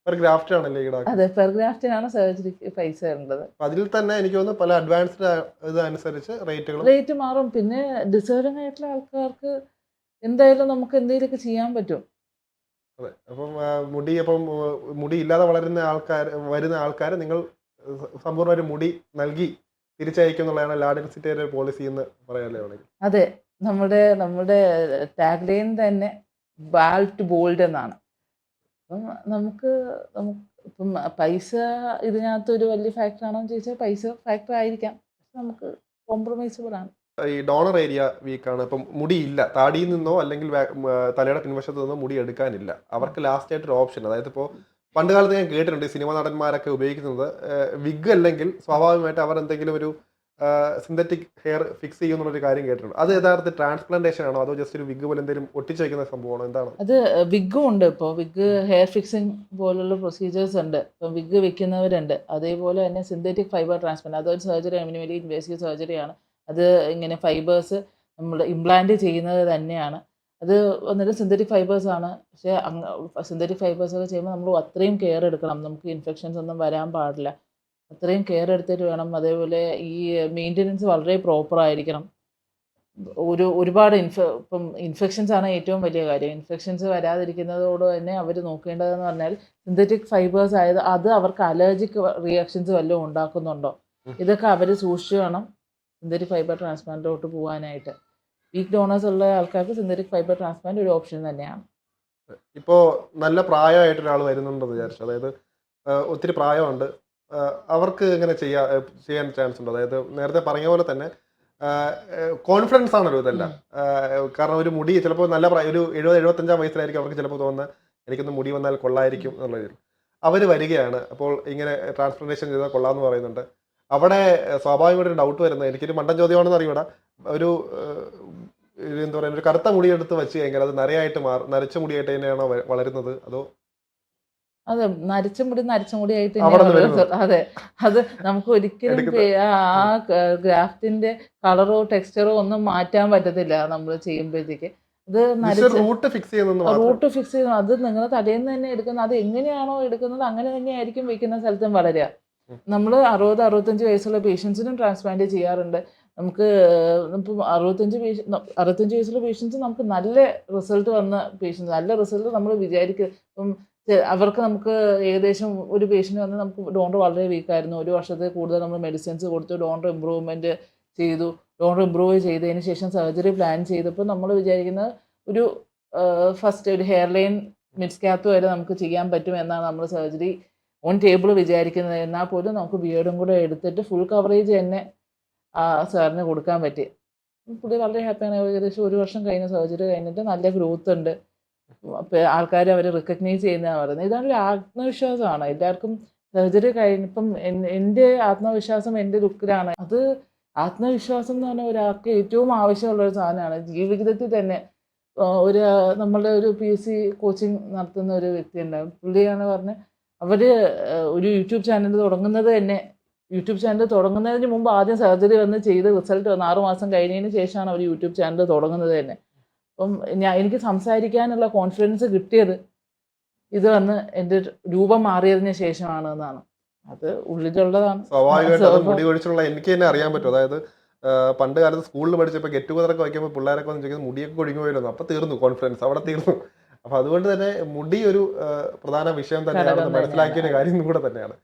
അതെ, പെർ ഗ്രാഫ്റ്റിനാണ് സർജറിക്ക് പൈസ വരേണ്ടത്. അതിൽ തന്നെ എനിക്ക് തോന്നുന്നു പല അഡ്വാൻസ്ഡ് ഇതനുസരിച്ച് റേറ്റ് മാറും. പിന്നെ ഡിസേർവിംഗ് ആയിട്ടുള്ള ആൾക്കാർക്ക് എന്തായാലും നമുക്ക് എന്തെങ്കിലുമൊക്കെ ചെയ്യാൻ പറ്റും. അതെ. അപ്പം മുടി ഇല്ലാതെ വരുന്ന ആൾക്കാർ നിങ്ങൾ സമ്പൂർണ്ണ മുടി നൽകി തിരിച്ചയക്കും എന്നുള്ളതാണ് ലാഡൻ സിറ്റിയുടെ പോളിസി എന്ന് പറയാല്ലേ വേണമെങ്കിൽ. അതെ, നമ്മുടെ ടാഗ് ലൈൻ തന്നെ ബാൾട്ട് ബോൾഡ് എന്നാണ്. അപ്പം നമുക്ക് ഇപ്പം പൈസ ഇതിനകത്ത് ഒരു വലിയ ഫാക്ടർ ആണോ എന്ന് ചോദിച്ചാൽ പൈസ ഫാക്ടർ ആയിരിക്കാം. പക്ഷെ നമുക്ക് കോംപ്രമൈസബിൾ ആണ്. ഈ ഡോണർ ഏരിയ വീക്കാണ്, ഇപ്പം മുടിയില്ല, താടിയിൽ നിന്നോ അല്ലെങ്കിൽ തലയുടെ പിൻവശത്ത് നിന്നോ മുടി എടുക്കാനില്ല, അവർക്ക് ലാസ്റ്റ് ആയിട്ടൊരു ഓപ്ഷൻ, അതായത് ഇപ്പോൾ പണ്ട് കാലത്ത് ഞാൻ കേട്ടിട്ടുണ്ട് സിനിമാ നടന്മാരൊക്കെ ഉപയോഗിക്കുന്നത് വിഗ് അല്ലെങ്കിൽ സ്വാഭാവികമായിട്ട് അവർ എന്തെങ്കിലും ഒരു സിന്തറ്റിക് ഹെയർ ഫിക്സ് ചെയ്യുന്നുള്ളൊരു കാര്യം കേട്ടിട്ടുണ്ട്. അത് യഥാർത്ഥത്തിൽ ട്രാൻസ്പ്ലാന്റേഷൻ ആണോ അതോ ജസ്റ്റ് ഒരു വിഗ് പോലെ എന്തെങ്കിലും ഒട്ടിച്ചു വയ്ക്കുന്ന സംഭവമാണോ, എന്താണ്? അത് വിഗും ഉണ്ട്. ഇപ്പോൾ വിഗ് ഹെയർ ഫിക്സിങ് പോലുള്ള പ്രൊസീജിയേഴ്സ് ഉണ്ട്. ഇപ്പം വിഗ് വെക്കുന്നവരുണ്ട്. അതേപോലെ തന്നെ സിന്തറ്റിക് ഫൈബർ ട്രാൻസ്പ്ലാന്റ്, അതൊരു സർജറി, മിനിമലി ഇൻവേസീവ് സർജറിയാണ്. അത് ഇങ്ങനെ ഫൈബേഴ്സ് നമ്മൾ ഇംപ്ലാന്റ് ചെയ്യുന്നത് തന്നെയാണ്. അത് വന്നിട്ട് സിന്തറ്റിക് ഫൈബേഴ്സ് ആണ്. പക്ഷേ സിന്തറ്റിക് ഫൈബേഴ്സ് ഒക്കെ ചെയ്യുമ്പോൾ നമ്മൾ അത്രയും കെയർ എടുക്കണം. നമുക്ക് ഇൻഫെക്ഷൻസ് ഒന്നും വരാൻ പാടില്ല. അത്രയും കെയർ എടുത്തിട്ട് വേണം. അതേപോലെ ഈ മെയിൻ്റനൻസ് വളരെ പ്രോപ്പറായിരിക്കണം. ഒരുപാട് ഇപ്പം ഇൻഫെക്ഷൻസ് ആണ് ഏറ്റവും വലിയ കാര്യം. ഇൻഫെക്ഷൻസ് വരാതിരിക്കുന്നതോട് തന്നെ അവർ നോക്കേണ്ടതെന്ന് പറഞ്ഞാൽ സിന്തറ്റിക് ഫൈബേഴ്സ് ആയത് അത് അവർക്ക് അലർജിക് റിയാക്ഷൻസ് വല്ലതും ഉണ്ടാക്കുന്നുണ്ടോ, ഇതൊക്കെ അവർ സൂക്ഷിച്ച് വേണം സിന്തറ്റിക് ഫൈബർ ട്രാൻസ്പ്ലാന്റിലോട്ട് പോകാനായിട്ട്. വീക്ക് ഡോണേഴ്സ് ഉള്ള ആൾക്കാർക്ക് സിന്തറ്റിക് ഫൈബർ ട്രാൻസ്പ്ലാന്റ് ഒരു ഓപ്ഷൻ തന്നെയാണ്. ഇപ്പോൾ നല്ല പ്രായമായിട്ട് ഒരാൾ വരുന്നുണ്ടെന്ന് വിചാരിച്ചു, അതായത് ഒത്തിരി പ്രായമുണ്ട്, അവർക്ക് ഇങ്ങനെ ചെയ്യാൻ ചാൻസ് ഉണ്ടോ? അതായത് നേരത്തെ പറഞ്ഞ പോലെ തന്നെ കോൺഫിഡൻസ് ആണല്ലോ ഇതെല്ലാം. കാരണം ഒരു മുടി ചിലപ്പോൾ നല്ല ഒരു 70-75 വയസ്സിലായിരിക്കും അവർക്ക് ചിലപ്പോൾ തോന്നുന്നത് എനിക്കൊന്ന് മുടി വന്നാൽ കൊള്ളായിരിക്കും എന്നുള്ളത്. അവർ വരികയാണ്, അപ്പോൾ ഇങ്ങനെ ട്രാൻസ്പ്ലാന്റേഷൻ ചെയ്താൽ കൊള്ളാമെന്ന് പറയുന്നുണ്ട്. അവിടെ സ്വാഭാവികമായിട്ടൊരു ഡൗട്ട് വരുന്നത്, എനിക്കൊരു മണ്ടൻ ചോദ്യമാണെന്ന് അറിയൂടാ, എന്താ പറയുക, ഒരു കറുത്ത മുടിയെടുത്ത് വെച്ച് കഴിഞ്ഞാൽ അത് നരച്ച മുടിയായിട്ട് തന്നെയാണോ വളരുന്നത് അതോ? അതെ, നരച്ച മുടിയായിട്ട്. അതെ, അത് നമുക്ക് ഒരിക്കലും ആ ഗ്രാഫ്റ്റിന്റെ കളറോ ടെക്സ്ചറോ ഒന്നും മാറ്റാൻ പറ്റത്തില്ല നമ്മൾ ചെയ്യുമ്പോഴത്തേക്ക്. അത് റൂട്ട് ഫിക്സ് ചെയ്യുന്നു. അത് നിങ്ങൾ തലേന്ന് തന്നെ എടുക്കുന്നത്, അത് എങ്ങനെയാണോ എടുക്കുന്നത് അങ്ങനെ തന്നെയായിരിക്കും വെക്കുന്ന സ്ഥലത്തും വളരുക. നമ്മൾ 60-65 വയസ്സുള്ള പേഷ്യൻസിനും ട്രാൻസ്പ്ലാന്റ് ചെയ്യാറുണ്ട്. നമുക്ക് ഇപ്പം 65 വയസ്സുള്ള പേഷ്യൻസ് നമുക്ക് നല്ല റിസൾട്ട് വന്ന പേഷ്യൻസ്, നല്ല റിസൾട്ട് നമ്മൾ വിചാരിക്കും. ഇപ്പം അവർക്ക് നമുക്ക് ഏകദേശം ഒരു പേഷ്യൻ്റ് വന്ന് നമുക്ക് ഡോണർ വളരെ വീക്കായിരുന്നു, 1 വർഷത്തിൽ കൂടുതൽ നമ്മൾ മെഡിസിൻസ് കൊടുത്തു, ഡോണർ ഇമ്പ്രൂവ്മെൻറ്റ് ചെയ്തു. ഡോണർ ഇമ്പ്രൂവ് ചെയ്തതിന് ശേഷം സർജറി പ്ലാൻ ചെയ്തപ്പോൾ നമ്മൾ വിചാരിക്കുന്നത് ഒരു ഫസ്റ്റ് ഒരു ഹെയർ ലൈൻ മിഡ് ക്യാപ്പ് വരെ നമുക്ക് ചെയ്യാൻ പറ്റും എന്നാണ് നമ്മൾ സർജറി ഓൺ ടേബിൾ വിചാരിക്കുന്നത്. എന്നാൽ പോലും നമുക്ക് ബിയേർഡും കൂടെ എടുത്തിട്ട് ഫുൾ കവറേജ് തന്നെ സാറിന് കൊടുക്കാൻ പറ്റി. പുള്ളി വളരെ ഹാപ്പിയാണ്. ഏകദേശം 1 വർഷം കഴിഞ്ഞ സർജറി കഴിഞ്ഞിട്ട് നല്ല ഗ്രോത്ത് ഉണ്ട്. ആൾക്കാർ അവർ റിക്കഗ്നൈസ് ചെയ്യുന്നതാണ് പറയുന്നത്. ഇതൊരു ആത്മവിശ്വാസമാണ് എല്ലാവർക്കും. സർജറി കഴിഞ്ഞപ്പം എൻ്റെ ആത്മവിശ്വാസം എൻ്റെ ലുക്കിലാണ്. അത് ആത്മവിശ്വാസം എന്ന് പറഞ്ഞാൽ ഒരാൾക്ക് ഏറ്റവും ആവശ്യമുള്ളൊരു സാധനമാണ്. ജീവിതത്തിൽ തന്നെ നമ്മളുടെ ഒരു PSC കോച്ചിങ് നടത്തുന്ന ഒരു വ്യക്തിയുണ്ട്. പുള്ളിയാണ് പറഞ്ഞത്, അവർ ഒരു യൂട്യൂബ് ചാനൽ തുടങ്ങുന്നത് തന്നെ യൂട്യൂബ് ചാനൽ തുടങ്ങുന്നതിന് മുമ്പ് ആദ്യം സർജറി വന്ന് ചെയ്ത് റിസൾട്ട് വന്ന് 6 മാസം കഴിഞ്ഞതിന് ശേഷമാണ് അവർ യൂട്യൂബ് ചാനൽ തുടങ്ങുന്നത് തന്നെ. അപ്പം എനിക്ക് സംസാരിക്കാനുള്ള കോൺഫിഡൻസ് കിട്ടിയത് ഇത് വന്ന് എൻ്റെ രൂപം മാറിയതിന് ശേഷമാണ് എന്നാണ്. അത് ഉള്ളിലുള്ളതാണ്. സ്വാഭാവികമായിട്ട് അത് മുടി കൊഴിച്ചുള്ള എനിക്ക് തന്നെ അറിയാൻ പറ്റും. അതായത് പണ്ട് കാലത്ത് സ്കൂളിൽ പഠിച്ചപ്പോൾ ഗെറ്റ് ടുഗദറൊക്കെ വയ്ക്കുമ്പോൾ പിള്ളേരൊക്കെ വന്ന് ചോദിക്കുന്നത് മുടിയൊക്കെ കൊഴിഞ്ഞു പോയല്ലോ, അപ്പോൾ തീർന്നു കോൺഫിഡൻസ്, അവിടെ തീർന്നു. അപ്പോൾ അതുകൊണ്ട് തന്നെ മുടി ഒരു പ്രധാന വിഷയം തന്നെയാണെന്ന് മനസ്സിലാക്കിയ ഒരു കാര്യം കൂടെ തന്നെയാണ്.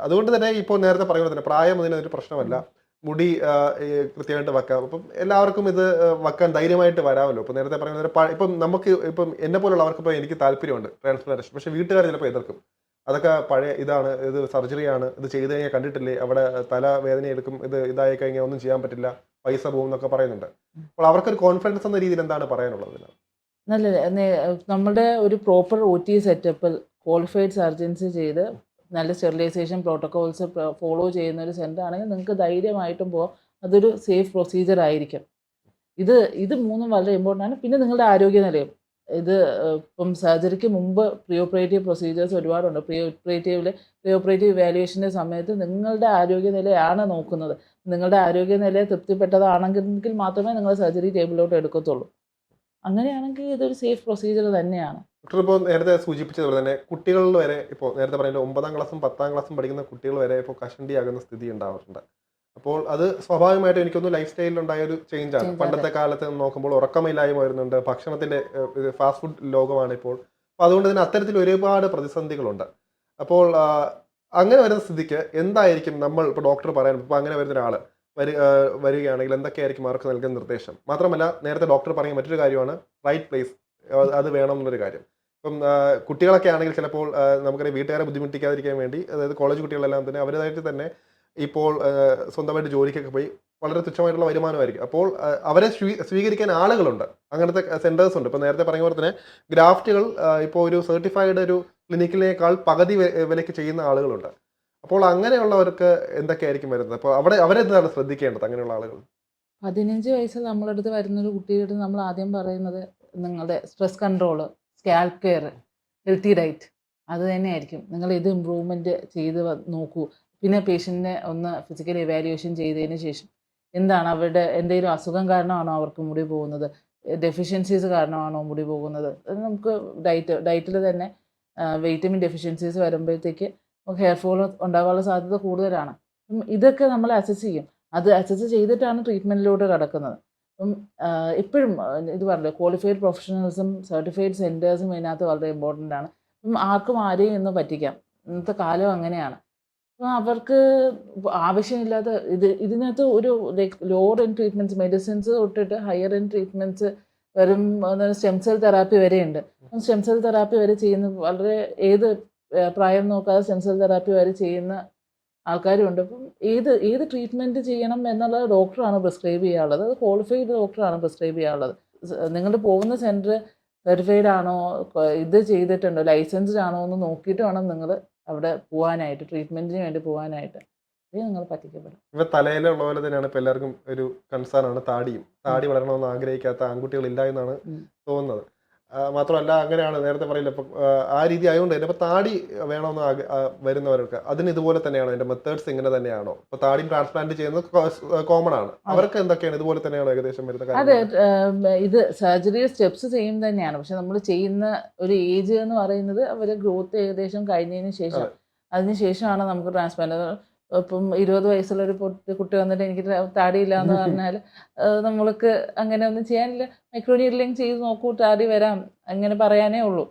അതുകൊണ്ട് തന്നെ ഇപ്പോൾ നേരത്തെ പറയുന്നത് തന്നെ പ്രായം അതിനൊരു പ്രശ്നമല്ല, മുടി കൃത്യമായിട്ട് വെക്കാം. അപ്പം എല്ലാവർക്കും ഇത് വെക്കാൻ ധൈര്യമായിട്ട് വരാമല്ലോ. ഇപ്പം നേരത്തെ പറയുന്നത് ഇപ്പം നമുക്ക് ഇപ്പം എന്നെ പോലുള്ളവർക്ക് ഇപ്പോൾ എനിക്ക് താല്പര്യമുണ്ട് ട്രാൻസ്പ്ലാന്റേഷൻ, പക്ഷേ വീട്ടുകാർ ചിലപ്പോൾ എതിർക്കും. അതൊക്കെ പഴയ ഇതാണ്, ഇത് സർജറിയാണ്, ഇത് ചെയ്ത് കഴിഞ്ഞാൽ കണ്ടിട്ടില്ലേ, അവിടെ തല വേദന എടുക്കും, ഇതായി കഴിഞ്ഞാൽ ഒന്നും ചെയ്യാൻ പറ്റില്ല, പൈസ പോകും എന്നൊക്കെ പറയുന്നുണ്ട്. അപ്പോൾ അവർക്കൊരു കോൺഫിഡൻസ് എന്ന രീതിയിൽ എന്താണ് പറയാനുള്ളത്? നല്ല നമ്മുടെ ഒരു പ്രോപ്പർ OT സെറ്റപ്പിൽ ക്വാളിഫൈഡ് സർജൻസ് ചെയ്ത് നല്ല സ്റ്റെറിലൈസേഷൻ പ്രോട്ടോകോൾസ് ഫോളോ ചെയ്യുന്ന ഒരു സെൻ്റർ ആണെങ്കിൽ നിങ്ങൾക്ക് ധൈര്യമായിട്ടും പോകാം. അതൊരു സേഫ് പ്രൊസീജിയർ ആയിരിക്കും. ഇത് മൂന്നും വളരെ ഇമ്പോർട്ടൻ്റ് ആണ്. പിന്നെ നിങ്ങളുടെ ആരോഗ്യനിലയും ഇത് ഇപ്പം സർജറിക്ക് മുമ്പ് പ്രീ ഓപ്പറേറ്റീവ് പ്രൊസീജിയേഴ്സ് ഒരുപാടുണ്ട്. പ്രീ ഓപ്പറേറ്റീവ് ഇവാലുവേഷൻ്റെ സമയത്ത് നിങ്ങളുടെ ആരോഗ്യനിലയാണ് നോക്കുന്നത്. നിങ്ങളുടെ ആരോഗ്യനില തൃപ്തിപ്പെട്ടതാണെങ്കിൽ മാത്രമേ നിങ്ങൾ സർജറി ടേബിളിലോട്ട് എടുക്കത്തുള്ളൂ. അങ്ങനെയാണെങ്കിൽ ഇതൊരു സേഫ് പ്രൊസീജിയർ തന്നെയാണ്. ഡോക്ടർ ഇപ്പോൾ നേരത്തെ സൂചിപ്പിച്ചതുപോലെ തന്നെ കുട്ടികളിൽ വരെ ഇപ്പോൾ നേരത്തെ പറയുന്നത് 9ാം ക്ലാസ്സും 10ാം ക്ലാസ്സും പഠിക്കുന്ന കുട്ടികൾ വരെ ഇപ്പോൾ കഷണ്ടി ആകുന്ന സ്ഥിതി ഉണ്ടാവാറുണ്ട്. അപ്പോൾ അത് സ്വാഭാവികമായിട്ടും എനിക്കൊന്ന് ലൈഫ് സ്റ്റൈലിലുണ്ടായ ഒരു ചേഞ്ചാണ്. പണ്ടത്തെ കാലത്ത് നോക്കുമ്പോൾ ഉറക്കമില്ലായ്മ വരുന്നുണ്ട്, ഭക്ഷണത്തിൻ്റെ ഫാസ്റ്റ് ഫുഡ് ലോകമാണ് ഇപ്പോൾ. അപ്പോൾ അതുകൊണ്ട് തന്നെ അത്തരത്തിൽ ഒരുപാട് പ്രതിസന്ധികളുണ്ട്. അപ്പോൾ അങ്ങനെ വരുന്ന സ്ഥിതിക്ക് എന്തായിരിക്കും നമ്മൾ ഇപ്പോൾ ഡോക്ടർ പറയാൻ ഇപ്പോൾ അങ്ങനെ വരുന്ന ഒരാൾ വരികയാണെങ്കിൽ എന്തൊക്കെയായിരിക്കും അവർക്ക് നൽകുന്ന നിർദ്ദേശം? മാത്രമല്ല നേരത്തെ ഡോക്ടർ പറയുന്ന മറ്റൊരു കാര്യമാണ് റൈറ്റ് പ്ലേസ്, അത് വേണം എന്നുള്ളൊരു കാര്യം. ഇപ്പം കുട്ടികളൊക്കെ ആണെങ്കിൽ ചിലപ്പോൾ നമുക്കറിയാം വീട്ടുകാരെ ബുദ്ധിമുട്ടിക്കാതിരിക്കാൻ വേണ്ടി, അതായത് കോളേജ് കുട്ടികളെല്ലാം തന്നെ അവരുടേതായിട്ട് തന്നെ ഇപ്പോൾ സ്വന്തമായിട്ട് ജോലിക്കൊക്കെ പോയി വളരെ തുച്ഛമായിട്ടുള്ള വരുമാനമായിരിക്കും. അപ്പോൾ അവരെ സ്വീകരിക്കാൻ ആളുകളുണ്ട്, അങ്ങനത്തെ സെൻറ്റേഴ്സ് ഉണ്ട്. ഇപ്പോൾ നേരത്തെ പറഞ്ഞ പോലെ തന്നെ ഗ്രാഫ്റ്റുകൾ ഇപ്പോൾ ഒരു സർട്ടിഫൈഡ് ഒരു ക്ലിനിക്കിനേക്കാൾ പകുതി വിലയ്ക്ക് ചെയ്യുന്ന ആളുകളുണ്ട്. അപ്പോൾ അങ്ങനെയുള്ളവർക്ക് എന്തൊക്കെയായിരിക്കും വരുന്നത്? അപ്പോൾ അവരെന്താണ് ശ്രദ്ധിക്കേണ്ടത് അങ്ങനെയുള്ള ആളുകൾ? 15 വയസ്സിൽ നമ്മളടുത്ത് വരുന്നൊരു കുട്ടിയുടെ നമ്മൾ ആദ്യം പറയുന്നത് നിങ്ങളുടെ stress control, scalp care, healthy diet, അത് തന്നെയായിരിക്കും. നിങ്ങൾ ഇത് ഇമ്പ്രൂവ്മെൻറ്റ് ചെയ്ത് നോക്കൂ. പിന്നെ പേഷ്യൻറ്റിനെ ഒന്ന് ഫിസിക്കൽ ഇവാലുവേഷൻ ചെയ്തതിന് ശേഷം എന്താണ് അവരുടെ എന്തെങ്കിലും അസുഖം കാരണമാണോ അവർക്ക് മുടി പോകുന്നത്, ഡെഫിഷ്യൻസീസ് കാരണമാണോ മുടി പോകുന്നത്, അത് നമുക്ക് ഡയറ്റിൽ തന്നെ വൈറ്റമിൻ ഡെഫിഷ്യൻസീസ് വരുമ്പോഴത്തേക്ക് ഹെയർ ഫോൾ ഉണ്ടാകാനുള്ള സാധ്യത കൂടുതലാണ്. ഇതൊക്കെ നമ്മൾ അസസ് ചെയ്യും. അത് അസസ് ചെയ്തിട്ടാണ് ട്രീറ്റ്മെൻറ്റിലോട്ട് കടക്കുന്നത്. അപ്പം എപ്പോഴും ഇത് പറഞ്ഞില്ലേ, ക്വാളിഫൈഡ് പ്രൊഫഷണൽസും സർട്ടിഫൈഡ് സെൻറ്റേഴ്സും ഇതിനകത്ത് വളരെ ഇമ്പോർട്ടൻ്റ് ആണ്. അപ്പം ആർക്കും ആരെയും ഇന്ന് പറ്റിക്കാം, ഇന്നത്തെ കാലം അങ്ങനെയാണ്. അപ്പം അവർക്ക് ആവശ്യമില്ലാത്ത ഇതിനകത്ത് ഒരു ലോവർ എൻഡ് ട്രീറ്റ്മെൻറ്റ്സ്, മെഡിസിൻസ് തൊട്ടിട്ട് ഹയർ എൻഡ് ട്രീറ്റ്മെൻറ്റ്സ് വരും. സ്റ്റെം സെൽ തെറാപ്പി വരെയുണ്ട്. സ്റ്റെം സെൽ തെറാപ്പി വരെ ചെയ്യുന്ന വളരെ ഏത് പ്രായം നോക്കാതെ സ്റ്റെം സെൽ തെറാപ്പി വരെ ചെയ്യുന്ന ആൾക്കാരുണ്ട്. അപ്പം ഏത് ട്രീറ്റ്മെൻറ്റ് ചെയ്യണം എന്നുള്ളത് ഡോക്ടറാണ് പ്രിസ്ക്രൈബ് ചെയ്യാനുള്ളത്. അത് ക്വാളിഫൈഡ് ഡോക്ടറാണ് പ്രിസ്ക്രൈബ് ചെയ്യാനുള്ളത്. നിങ്ങൾ പോകുന്ന സെൻറ്റർ സർട്ടിഫൈഡ് ആണോ, ഇത് ചെയ്തിട്ടുണ്ടോ, ലൈസൻസ്ഡ് ആണോ എന്ന് നോക്കിയിട്ട് വേണം നിങ്ങൾ അവിടെ പോകാനായിട്ട്, ട്രീറ്റ്മെൻറ്റിന് വേണ്ടി പോകാനായിട്ട്. ഇത് നിങ്ങൾ പറ്റിക്കപ്പെടും. ഇവ തലയിലുള്ള പോലെ തന്നെയാണ് ഇപ്പോൾ എല്ലാവർക്കും ഒരു കൺസേൺ ആണ് താടി വളരണമെന്ന് ആഗ്രഹിക്കാത്ത ആൺകുട്ടികളില്ല എന്നാണ് തോന്നുന്നത്. മാത്രമല്ല അങ്ങനെയാണ് നേരത്തെ പറയില്ല, ഇപ്പം ആ രീതി ആയതുകൊണ്ട് തന്നെ ഇപ്പോൾ താടി വേണമെന്ന് വരുന്നവർക്ക് അതിന് ഇതുപോലെ തന്നെയാണോ, അതിൻ്റെ മെത്തേഡ്സ് ഇങ്ങനെ തന്നെയാണോ? ഇപ്പോൾ താടി ട്രാൻസ്പ്ലാന്റ് ചെയ്യുന്നത് കോമൺ ആണ്, അവർക്ക് എന്തൊക്കെയാണ് ഇതുപോലെ തന്നെയാണോ ഏകദേശം വരുന്നത്? അതെ, ഇത് സർജറി സ്റ്റെപ്സ് സെയിം തന്നെയാണ്. പക്ഷെ നമ്മൾ ചെയ്യുന്ന ഒരു ഏജ് എന്ന് പറയുന്നത് അവർ ഗ്രോത്ത് ഏകദേശം കഴിഞ്ഞതിന് ശേഷം, അതിന് ശേഷമാണ് നമുക്ക് ട്രാൻസ്പ്ലാന്റ്. ഇപ്പം 20 വയസ്സുള്ള ഒരു കുട്ടി വന്നിട്ട് എനിക്ക് താടിയില്ല എന്ന് പറഞ്ഞാൽ നമ്മൾക്ക് അങ്ങനെ ഒന്നും ചെയ്യാനില്ല. മൈക്രോനീഡ്ലിംഗ് ചെയ്ത് നോക്കൂ, താടി വരാം, അങ്ങനെ പറയാനേ ഉള്ളൂ.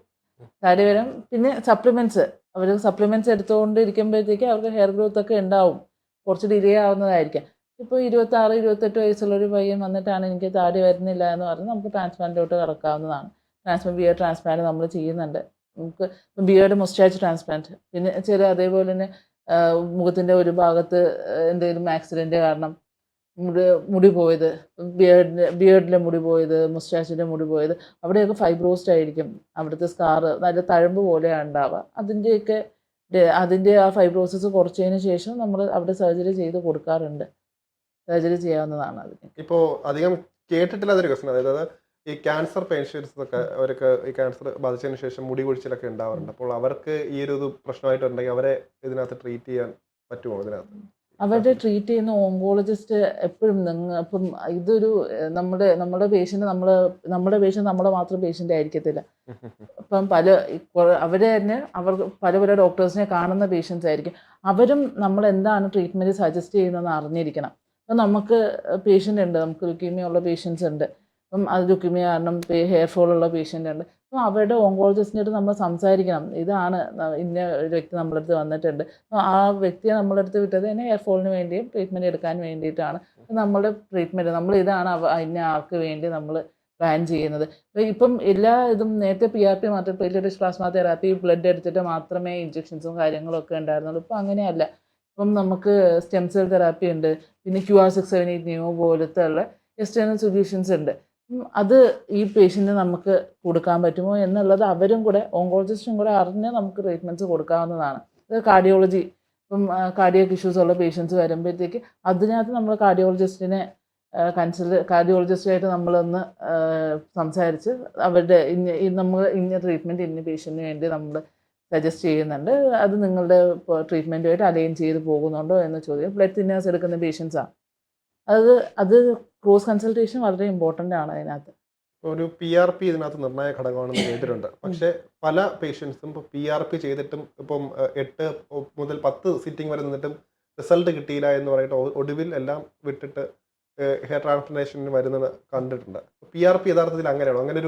താടി വരാം. പിന്നെ സപ്ലിമെൻറ്റ്സ്, അവർ സപ്ലിമെൻറ്റ്സ് എടുത്തുകൊണ്ടിരിക്കുമ്പോഴത്തേക്ക് അവർക്ക് ഹെയർ ഗ്രോത്ത് ഒക്കെ ഉണ്ടാവും, കുറച്ച് ഡിലേ ആവുന്നതായിരിക്കാം. ഇപ്പോൾ 26, 28 വയസ്സുള്ളൊരു പയ്യൻ വന്നിട്ടാണ് എനിക്ക് താടി വരുന്നില്ല എന്ന് പറഞ്ഞ് നമുക്ക് ട്രാൻസ്പ്ലാന്റിലോട്ട് കടക്കാവുന്നതാണ്. ബിയർഡ് ട്രാൻസ്പ്ലാന്റ് നമ്മൾ ചെയ്യുന്നുണ്ട്. നമുക്ക് ബിയർഡ് മുസ്റ്റാച്ച് ട്രാൻസ്പ്ലാന്റ്, പിന്നെ അതേപോലെ തന്നെ മുഖത്തിൻ്റെ ഒരു ഭാഗത്ത് എന്തെങ്കിലും ആക്സിഡൻറ്റ് കാരണം മുടി പോയത്, ബിയർഡിലെ മുടി പോയത്, മുസ്റ്റാച്ചിൻ്റെ മുടി പോയത്, അവിടെയൊക്കെ ഫൈബ്രോസ്ഡ് ആയിരിക്കും. അവിടുത്തെ സ്കാറ് നല്ല തഴമ്പ് പോലെയാണ് ഉണ്ടാവുക. അതിൻ്റെ ആ ഫൈബ്രോസിസ് കുറച്ചതിന് ശേഷം നമ്മൾ അവിടെ സർജറി ചെയ്ത് കൊടുക്കാറുണ്ട്. സർജറി ചെയ്യാവുന്നതാണ് അതിന്. ഇപ്പോൾ അധികം കേട്ടിട്ടില്ലാത്തൊരു ക്വസ്റ്റൻ, അതായത് ഈ ക്യാൻസർ പേഷ്യൻസ് ഒക്കെ അവർക്ക് ഈ ക്യാൻസർ ബാധിച്ചതിന് ശേഷം മുടി കൊഴിച്ചിലൊക്കെ ഉണ്ടാവാറുണ്ട്. അപ്പോൾ അവർക്ക് ഈ ഒരു പ്രശ്നമായിട്ടുണ്ടെങ്കിൽ അവരെ ഇതിനകത്ത് ട്രീറ്റ് ചെയ്യാൻ പറ്റുമോ ഇതിനകത്ത്? അവരുടെ ട്രീറ്റ് ചെയ്യുന്ന ഓങ്കോളജിസ്റ്റ് എപ്പോഴും ഇപ്പം ഇതൊരു നമ്മുടെ പേഷ്യൻ്റ് നമ്മുടെ പേഷ്യൻ്റ് നമ്മുടെ മാത്രം പേഷ്യൻ്റ് ആയിരിക്കത്തില്ല. ഇപ്പം അവർ തന്നെ അവർക്ക് പല പല ഡോക്ടേഴ്സിനെ കാണുന്ന പേഷ്യൻസ് ആയിരിക്കും. അവരും നമ്മൾ എന്താണ് ട്രീറ്റ്മെൻറ്റ് സജസ്റ്റ് ചെയ്യുന്നതെന്ന് അറിഞ്ഞിരിക്കണം. അപ്പം നമുക്ക് പേഷ്യൻ്റ് ഉണ്ട്, നമുക്ക് ലുക്കീമിയ ഉള്ള പേഷ്യൻസ് ഉണ്ട്. അപ്പം അത് ലുക്കീമിയ കാരണം ഹെയർ ഫോൾ ഉള്ള പേഷ്യൻ്റ് ഉണ്ട്. അപ്പം അവരുടെ ഓങ്കോളജിസ്റ്റിനായിട്ട് നമ്മൾ സംസാരിക്കണം. ഇന്ന ഒരു വ്യക്തി നമ്മുടെ അടുത്ത് വന്നിട്ടുണ്ട്, അപ്പോൾ ആ വ്യക്തിയെ നമ്മുടെ അടുത്ത് വിട്ടത് തന്നെ ഹെയർ ഫോളിന് വേണ്ടിയും ട്രീറ്റ്മെൻറ്റ് എടുക്കാൻ വേണ്ടിയിട്ടാണ്. നമ്മുടെ ട്രീറ്റ്മെൻറ്റ് ഇതാണ് ഇന്ന ആൾക്ക് വേണ്ടി നമ്മൾ പ്ലാൻ ചെയ്യുന്നത്. ഇപ്പം എല്ലാ ഇതും നേരത്തെ PRP മാത്രം platelet rich plasma therapy blood എടുത്തിട്ട് മാത്രമേ ഇഞ്ചക്ഷൻസും കാര്യങ്ങളൊക്കെ ഉണ്ടായിരുന്നുള്ളൂ. ഇപ്പം അങ്ങനെയല്ല. ഇപ്പം നമുക്ക് സ്റ്റെം സെൽ തെറാപ്പി ഉണ്ട്, പിന്നെ QR-678 ന്യൂ പോലത്തെ ഉള്ള എക്സ്റ്റേണൽ സൊല്യൂഷൻസ് ഉണ്ട്. അത് ഈ പേഷ്യൻറ്റിന് നമുക്ക് കൊടുക്കാൻ പറ്റുമോ എന്നുള്ളത് അവരും കൂടെ ഓങ്കോളജിസ്റ്റും കൂടെ അറിഞ്ഞ് നമുക്ക് ട്രീറ്റ്മെൻറ്റ്സ് കൊടുക്കാവുന്നതാണ്. അത് കാർഡിയോളജി, ഇപ്പം കാർഡിയക് ഇഷ്യൂസ് ഉള്ള പേഷ്യൻസ് വരുമ്പോഴത്തേക്ക് അതിനകത്ത് നമ്മൾ കാർഡിയോളജിസ്റ്റുമായിട്ട് നമ്മളൊന്ന് സംസാരിച്ച് അവരുടെ ഇന്ന ട്രീറ്റ്മെൻറ്റ് ഇന്ന പേഷ്യൻറ്റിന് വേണ്ടി നമ്മൾ സജസ്റ്റ് ചെയ്യുന്നുണ്ട്, അത് നിങ്ങളുടെ ട്രീറ്റ്മെൻറ്റുമായിട്ട് അലൈൻ ചെയ്ത് പോകുന്നുണ്ടോ എന്ന് ചോദിക്കും. ബ്ലഡ് തിന്നേഴ്സ് എടുക്കുന്ന പേഷ്യൻസാണ്. അത് ക്രോസ് കൺസൾട്ടേഷൻ വളരെ ഇമ്പോർട്ടൻ്റ് ആണ് അതിനകത്ത്. ഒരു PRP ഇതിനകത്ത് നിർണായക ഘടകമാണെന്ന് കേട്ടിട്ടുണ്ട്. പക്ഷേ പല പേഷ്യൻസും ഇപ്പോൾ PRP ചെയ്തിട്ടും ഇപ്പം 8 മുതൽ 10 സിറ്റിംഗ് വരെ നിന്നിട്ടും റിസൾട്ട് കിട്ടിയില്ല എന്ന് പറഞ്ഞിട്ട് ഒടുവിൽ എല്ലാം വിട്ടിട്ട് ഹെയർ ട്രാൻസ്പ്ലാന്റേഷന് വരുന്നത് കണ്ടിട്ടുണ്ട്. PRP യഥാർത്ഥത്തിൽ അങ്ങനെയാണോ? അങ്ങനെ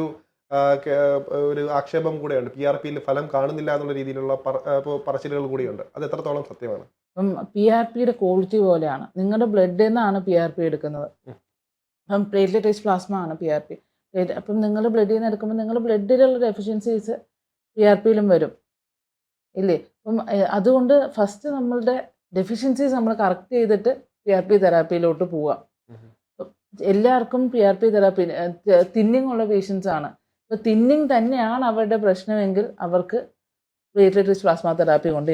ഒരു ആക്ഷേപം കൂടെയുണ്ട്. PRPയിൽ ഫലം കാണുന്നില്ല എന്നുള്ള രീതിയിലുള്ള പറച്ചിലുകൾ കൂടിയുണ്ട്. അത് എത്രത്തോളം സത്യമാണ്? അപ്പം PRPയുടെ ക്വാളിറ്റി പോലെയാണ്. നിങ്ങളുടെ ബ്ലഡിൽ നിന്നാണ് PRP എടുക്കുന്നത്. അപ്പം പ്ലേറ്റ്ലെറ്റ് റിച്ച് പ്ലാസ്മ ആണ് PRP. അപ്പം നിങ്ങൾ ബ്ലഡിൽ നിന്ന് എടുക്കുമ്പോൾ നിങ്ങളുടെ ബ്ലഡിലുള്ള ഡെഫിഷ്യൻസീസ് PRPയിലും വരും ഇല്ലേ? അപ്പം അതുകൊണ്ട് ഫസ്റ്റ് നമ്മളുടെ ഡെഫിഷ്യൻസീസ് നമ്മൾ കറക്റ്റ് ചെയ്തിട്ട് PRP തെറാപ്പിയിലോട്ട് പോവാം. എല്ലാവർക്കും PRP തെറാപ്പി തിന്നിങ് ഉള്ള പേഷ്യൻസ് ആണ്. ഇപ്പോൾ തിന്നിങ് തന്നെയാണ് അവരുടെ പ്രശ്നമെങ്കിൽ അവർക്ക് പ്ലേറ്റ്ലെറ്റ് റിച്ച് പ്ലാസ്മ തെറാപ്പി കൊണ്ട്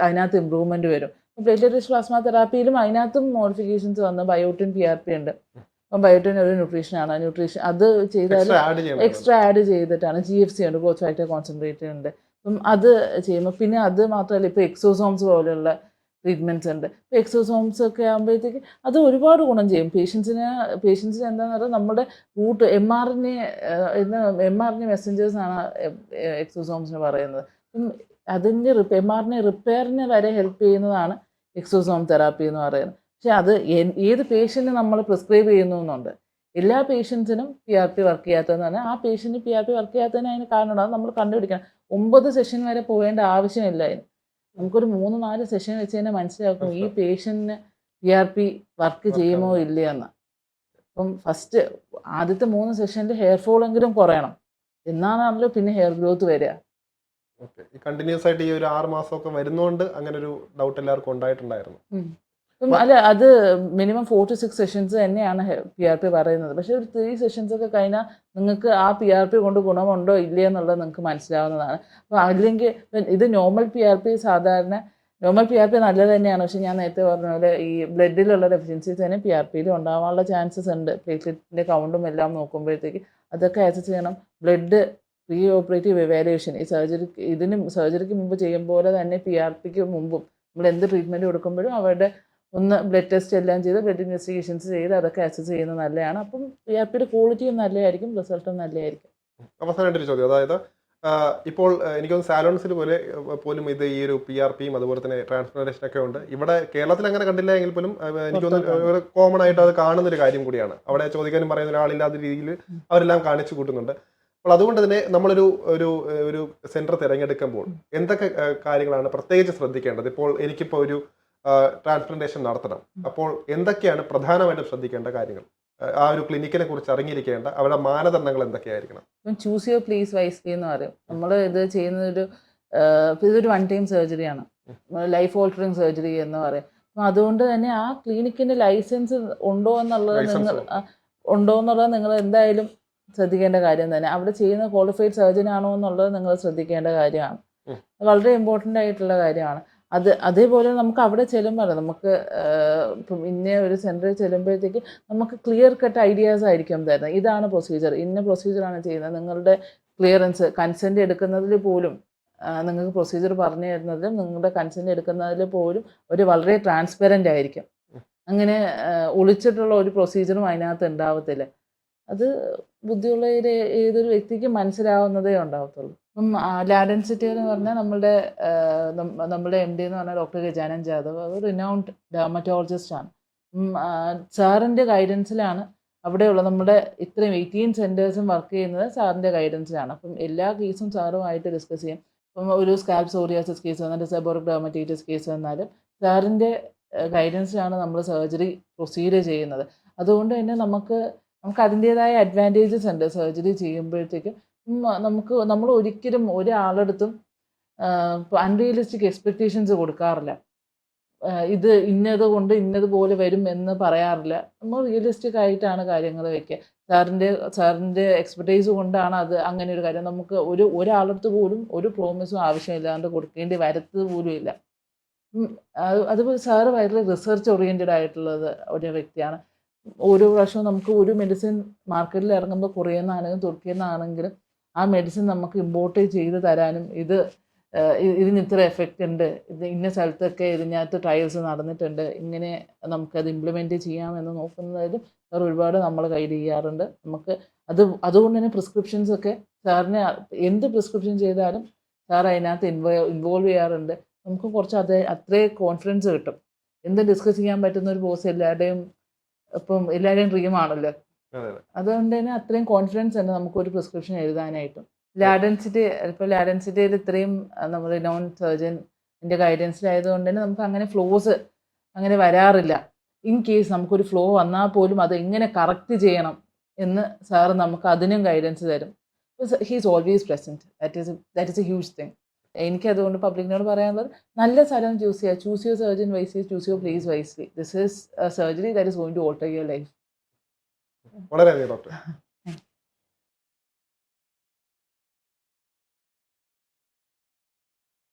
അതിനകത്ത് ഇമ്പ്രൂവ്മെൻറ്റ് വരും. പ്ലേറ്റ്ലെറ്റ് റിച്ച് പ്ലാസ്മ തെറാപ്പിയിലും അതിനകത്തും മോഡിഫിക്കേഷൻസ് വന്ന് ബയോട്ടിൻ PRP ഉണ്ട്. അപ്പം ബയോട്ടിൻ ഒരു ന്യൂട്രീഷനാണ്. അത് ചെയ്താൽ എക്സ്ട്രാ ആഡ് ചെയ്തിട്ടാണ്. GFC ഉണ്ട്, ഗ്രോത്ത് ഫാക്ടർ കോൺസെൻട്രേറ്റ് ഉണ്ട്. അപ്പം അത് ചെയ്യുമ്പോൾ പിന്നെ അത് മാത്രമല്ല, ഇപ്പോൾ എക്സോസോംസ് പോലെയുള്ള ട്രീറ്റ്മെൻറ്റ്സ് ഉണ്ട്. ഇപ്പോൾ എക്സോസോംസ് ഒക്കെ ആകുമ്പോഴത്തേക്ക് അത് ഒരുപാട് ഗുണം ചെയ്യും പേഷ്യൻസിന്. എന്താണെന്ന് പറഞ്ഞാൽ നമ്മുടെ റൂട്ട് mRNA മെസ്സഞ്ചേഴ്സാണ് എക്സോസോംസിന് പറയുന്നത്. അതിൻ്റെ mRNA റിപ്പയറിന് വരെ ഹെൽപ്പ് ചെയ്യുന്നതാണ് എക്സോസോം തെറാപ്പി എന്ന് പറയുന്നത്. പക്ഷെ അത് ഏത് പേഷ്യൻറ്റിന് നമ്മൾ പ്രിസ്ക്രൈബ് ചെയ്യുന്നു എന്നുണ്ട്. എല്ലാ പേഷ്യൻസിനും PRP വർക്ക് ചെയ്യാത്തതെന്ന് പറഞ്ഞാൽ ആ പേഷ്യൻറ്റ് PRP വർക്ക് ചെയ്യാത്തതിന് അതിന് കാരണമുണ്ട്. അത് നമ്മൾ കണ്ടുപിടിക്കണം. 9 സെഷൻ വരെ പോകേണ്ട ആവശ്യമില്ല അതിന്. നമുക്കൊരു 3-4 സെഷൻ വെച്ച് തന്നെ മനസ്സിലാക്കും ഈ പേഷ്യൻറ്റിന് PRP വർക്ക് ചെയ്യുമോ ഇല്ലയെന്ന്. അപ്പം ഫസ്റ്റ് ആദ്യത്തെ 3 സെഷനിൽ ഹെയർ ഫോളെങ്കിലും കുറയണം, എന്നാണല്ലോ പിന്നെ ഹെയർ ഗ്രോത്ത് വരിക. കണ്ടിന്യൂസ് ആയിട്ട് ഈ ഒരു 6 മാസമൊക്കെ വരുന്നതുകൊണ്ട് അങ്ങനെ ഒരു ഡൗട്ട് എല്ലാവർക്കും ഉണ്ടായിട്ടുണ്ടായിരുന്നു. അല്ല, അത് മിനിമം 4 to 6 സെഷൻസ് തന്നെയാണ് PRP പറയുന്നത്. പക്ഷേ ഒരു 3 സെഷൻസ് ഒക്കെ കഴിഞ്ഞാൽ നിങ്ങൾക്ക് ആ PRP കൊണ്ട് ഗുണമുണ്ടോ ഇല്ലയോ എന്നുള്ളത് നിങ്ങൾക്ക് മനസ്സിലാവുന്നതാണ്. അപ്പോൾ അല്ലെങ്കിൽ ഇത് നോർമൽ PRP നല്ലത് തന്നെയാണ്. പക്ഷേ ഞാൻ നേരത്തെ പറഞ്ഞ പോലെ ഈ ബ്ലഡിലുള്ള ഡെഫിഷ്യൻസീസ് തന്നെ PRPയിലും ഉണ്ടാവാനുള്ള ചാൻസസ് ഉണ്ട്. പ്ലേറ്റ്ലെറ്റിൻ്റെ കൗണ്ടും എല്ലാം നോക്കുമ്പോഴത്തേക്ക് അതൊക്കെ അസസ് ചെയ്യണം. ബ്ലഡ് പ്രീ ഓപ്പറേറ്റീവ് എവാലുവേഷൻ സർജറിക്ക് മുമ്പ് ചെയ്യും പോലെ തന്നെ PRPക്ക് മുമ്പും നമ്മൾ എന്ത് ട്രീറ്റ്മെൻറ്റ് കൊടുക്കുമ്പോഴും അവരുടെ ഒന്ന് ബ്ലഡ് ടെസ്റ്റ് എല്ലാം ചെയ്ത് ബ്ലഡ് ഇൻവെസ്റ്റിഗേഷൻസ് ചെയ്ത് അതൊക്കെ അസസ് ചെയ്യുന്നത് നല്ലതാണ്. അപ്പം PRPയുടെ ക്വാളിറ്റിയും നല്ലതായിരിക്കും, റിസൾട്ടും നല്ലതായിരിക്കും. അവസാനമായിട്ടൊരു ചോദ്യം, അതായത് ഇപ്പോൾ എനിക്കൊന്ന് സാലോൺസിൽ പോലും ഇത് ഈ ഒരു PRPയും അതുപോലെ തന്നെ ട്രാൻസ്പ്ലാന്റേഷനൊക്കെ ഉണ്ട്. ഇവിടെ കേരളത്തിൽ അങ്ങനെ കണ്ടില്ല എങ്കിൽ പോലും എനിക്കൊന്ന് കോമൺ ആയിട്ട് അത് കാണുന്നൊരു കാര്യം കൂടിയാണ്. അവിടെ ചോദിക്കാനും പറയുന്ന ഒരാളില്ലാത്ത രീതിയിൽ അവരെല്ലാം കാണിച്ചു കൂട്ടുന്നുണ്ട്. അപ്പോൾ അതുകൊണ്ട് തന്നെ നമ്മളൊരു ഒരു സെൻറ്റർ തിരഞ്ഞെടുക്കുമ്പോൾ എന്തൊക്കെ കാര്യങ്ങളാണ് പ്രത്യേകിച്ച് ശ്രദ്ധിക്കേണ്ടത്? ഇപ്പോൾ എനിക്കിപ്പോൾ ഒരു ട്രാൻസ്പ്ലാന്റേഷൻ നടത്തണം, അപ്പോൾ എന്തൊക്കെയാണ് പ്രധാനമായിട്ടും ശ്രദ്ധിക്കേണ്ട കാര്യങ്ങൾ? ആ ഒരു ക്ലിനിക്കിനെ കുറിച്ച് അറിഞ്ഞിരിക്കേണ്ട അവരുടെ മാനദണ്ഡങ്ങൾ എന്തൊക്കെയായിരിക്കണം? ചൂസ് യുവർ പ്ലേസ് വൈസ്ലി എന്ന് പറയും. നമ്മൾ ഇത് ചെയ്യുന്നതൊരു ഇതൊരു 1 ടൈം സർജറിയാണ്, ലൈഫ് ഓൾട്ടറിങ് സർജറി എന്ന് പറയും. അപ്പം അതുകൊണ്ട് തന്നെ ആ ക്ലിനിക്കിൻ്റെ ലൈസൻസ് ഉണ്ടോ എന്നുള്ളത് നിങ്ങൾ എന്തായാലും ശ്രദ്ധിക്കേണ്ട കാര്യം തന്നെ. അവിടെ ചെയ്യുന്ന ക്വാളിഫൈഡ് സർജൻ ആണോ എന്നുള്ളത് നിങ്ങൾ ശ്രദ്ധിക്കേണ്ട കാര്യമാണ്. വളരെ ഇമ്പോർട്ടൻ്റ് ആയിട്ടുള്ള കാര്യമാണ്. അതേപോലെ നമുക്ക് അവിടെ ചെല്ലുമ്പോൾ നമുക്ക് ഇപ്പം ഇന്ന ഒരു സെൻറ്ററിൽ ചെല്ലുമ്പോഴത്തേക്ക് നമുക്ക് ക്ലിയർ കട്ട് ഐഡിയാസ് ആയിരിക്കും തരുന്നത്. ഇതാണ് പ്രൊസീജിയർ, ഇന്ന പ്രൊസീജിയറാണ് ചെയ്യുന്നത്. നിങ്ങളുടെ ക്ലിയറൻസ് കൺസെൻറ്റ് എടുക്കുന്നതിൽ പോലും നിങ്ങൾക്ക് പ്രൊസീജിയർ പറഞ്ഞു തരുന്നതിലും നിങ്ങളുടെ കൺസെൻറ്റ് എടുക്കുന്നതിൽ പോലും ഒരു വളരെ ട്രാൻസ്പെറൻ്റ് ആയിരിക്കും. അങ്ങനെ ഒളിച്ചിട്ടുള്ള ഒരു പ്രൊസീജിയറും അതിനകത്ത് ഉണ്ടാവത്തില്ല. അത് ബുദ്ധിയുള്ള ഏതൊരു വ്യക്തിക്കും മനസ്സിലാവുന്നതേ ഉണ്ടാവത്തുള്ളൂ. ഇപ്പം ലാഡൻസിറ്റി എന്ന് പറഞ്ഞാൽ നമ്മുടെ എം ഡി എന്ന് പറഞ്ഞാൽ ഡോക്ടർ ഗജാനൻ ജാദവ്, അത് റിനൗണ്ട് ഡെർമറ്റോളജിസ്റ്റ് ആണ്. സാറിൻ്റെ ഗൈഡൻസിലാണ് അവിടെയുള്ള നമ്മുടെ ഇത്രയും 18 സെൻറ്റേഴ്സും വർക്ക് ചെയ്യുന്നത് സാറിൻ്റെ ഗൈഡൻസിലാണ്. അപ്പം എല്ലാ കേസും സാറുമായിട്ട് ഡിസ്കസ് ചെയ്യും. ഇപ്പം ഒരു സ്കാൽപ്പ് സോറിയാസിസ് കേസ് വന്നിട്ട് സെബോറിക് ഡെർമറ്റൈറ്റിസ് കേസ് വന്നാലും സാറിൻ്റെ ഗൈഡൻസിലാണ് നമ്മൾ സർജറി പ്രൊസീഡ് ചെയ്യുന്നത്. അതുകൊണ്ട് തന്നെ നമുക്ക് അതിൻ്റേതായ അഡ്വാൻറ്റേജസ് ഉണ്ട് സർജറി ചെയ്യുമ്പോഴത്തേക്കും. നമ്മൾ ഒരിക്കലും ഒരാളടുത്തും അൺറിയലിസ്റ്റിക് എക്സ്പെക്റ്റേഷൻസ് കൊടുക്കാറില്ല. ഇത് ഇന്നത് ഇന്നതുപോലെ വരും എന്ന് പറയാറില്ല. നമ്മൾ റിയലിസ്റ്റിക് ആയിട്ടാണ് കാര്യങ്ങൾ വയ്ക്കുക. സാറിൻ്റെ എക്സ്പെർട്ടൈസ് കൊണ്ടാണ് അത് അങ്ങനെ ഒരു കാര്യം. നമുക്ക് ഒരാളടുത്ത് പോലും ഒരു പ്രോമിസും ആവശ്യമില്ലാണ്ട് കൊടുക്കേണ്ടി വരത്തത് പോലും ഇല്ല. അതുപോലെ സാറ് വളരെ റിസർച്ച് ഓറിയൻറ്റഡ് ആയിട്ടുള്ളത് ഒരു വ്യക്തിയാണ്. ഓരോ പ്രാവശ്യവും നമുക്ക് ഒരു മെഡിസിൻ മാർക്കറ്റിൽ ഇറങ്ങുമ്പോൾ കൊറിയയിൽ നിന്നാണെങ്കിലും തുർക്കിയിൽ നിന്നാണെങ്കിലും ആ മെഡിസിൻ നമുക്ക് ഇമ്പോർട്ട് ചെയ്ത് തരാനും ഇതിന് ഇത്ര എഫക്റ്റ് ഉണ്ട്, ഇത് ഇന്ന സ്ഥലത്തൊക്കെ ഇതിനകത്ത് ട്രയൽസ് നടന്നിട്ടുണ്ട്, ഇങ്ങനെ നമുക്കത് ഇംപ്ലിമെൻറ്റ് ചെയ്യാമെന്ന് നോക്കുന്നതിലും സാർ ഒരുപാട് നമ്മൾ ഗൈഡ് ചെയ്യാറുണ്ട്. നമുക്ക് അതുകൊണ്ട് തന്നെ പ്രിസ്ക്രിപ്ഷൻസൊക്കെ സാറിന് എന്ത് പ്രിസ്ക്രിപ്ഷൻ ചെയ്താലും സാർ അതിനകത്ത് ഇൻവോൾവ് ചെയ്യാറുണ്ട്. നമുക്ക് കുറച്ച് അത്രയും കോൺഫിഡൻസ് കിട്ടും. എന്ത് ഡിസ്കസ് ചെയ്യാൻ പറ്റുന്ന ഒരു ബോസ് എല്ലാവരുടെയും ഡ്രീമാണല്ലോ. അതുകൊണ്ട് തന്നെ അത്രയും കോൺഫിഡൻസ് ഉണ്ട് നമുക്കൊരു പ്രിസ്ക്രിപ്ഷൻ എഴുതാനായിട്ടും. ലാഡൻസിറ്റിയിൽ ഇത്രയും നമ്മൾ നോൺ സർജൻ്റെ ഗൈഡൻസിലായതുകൊണ്ട് തന്നെ നമുക്ക് അങ്ങനെ ഫ്ലോസ് അങ്ങനെ വരാറില്ല. ഇൻ കേസ് നമുക്കൊരു ഫ്ലോ വന്നാൽ പോലും അത് എങ്ങനെ കറക്റ്റ് ചെയ്യണം എന്ന് സാറ് നമുക്ക് അതിനും ഗൈഡൻസ് തരും. He is always present. That is a huge thing. എനിക്കതുകൊണ്ട് പബ്ലിക്കിനോട് പറയാനുള്ളത്, നല്ല സ്ഥലം ചൂസ് ചെയ്യുക. Choose your surgeon wisely, choose your place wisely. This is surgery that is going to alter your life. വളരെയധികം ഡോക്ടർ.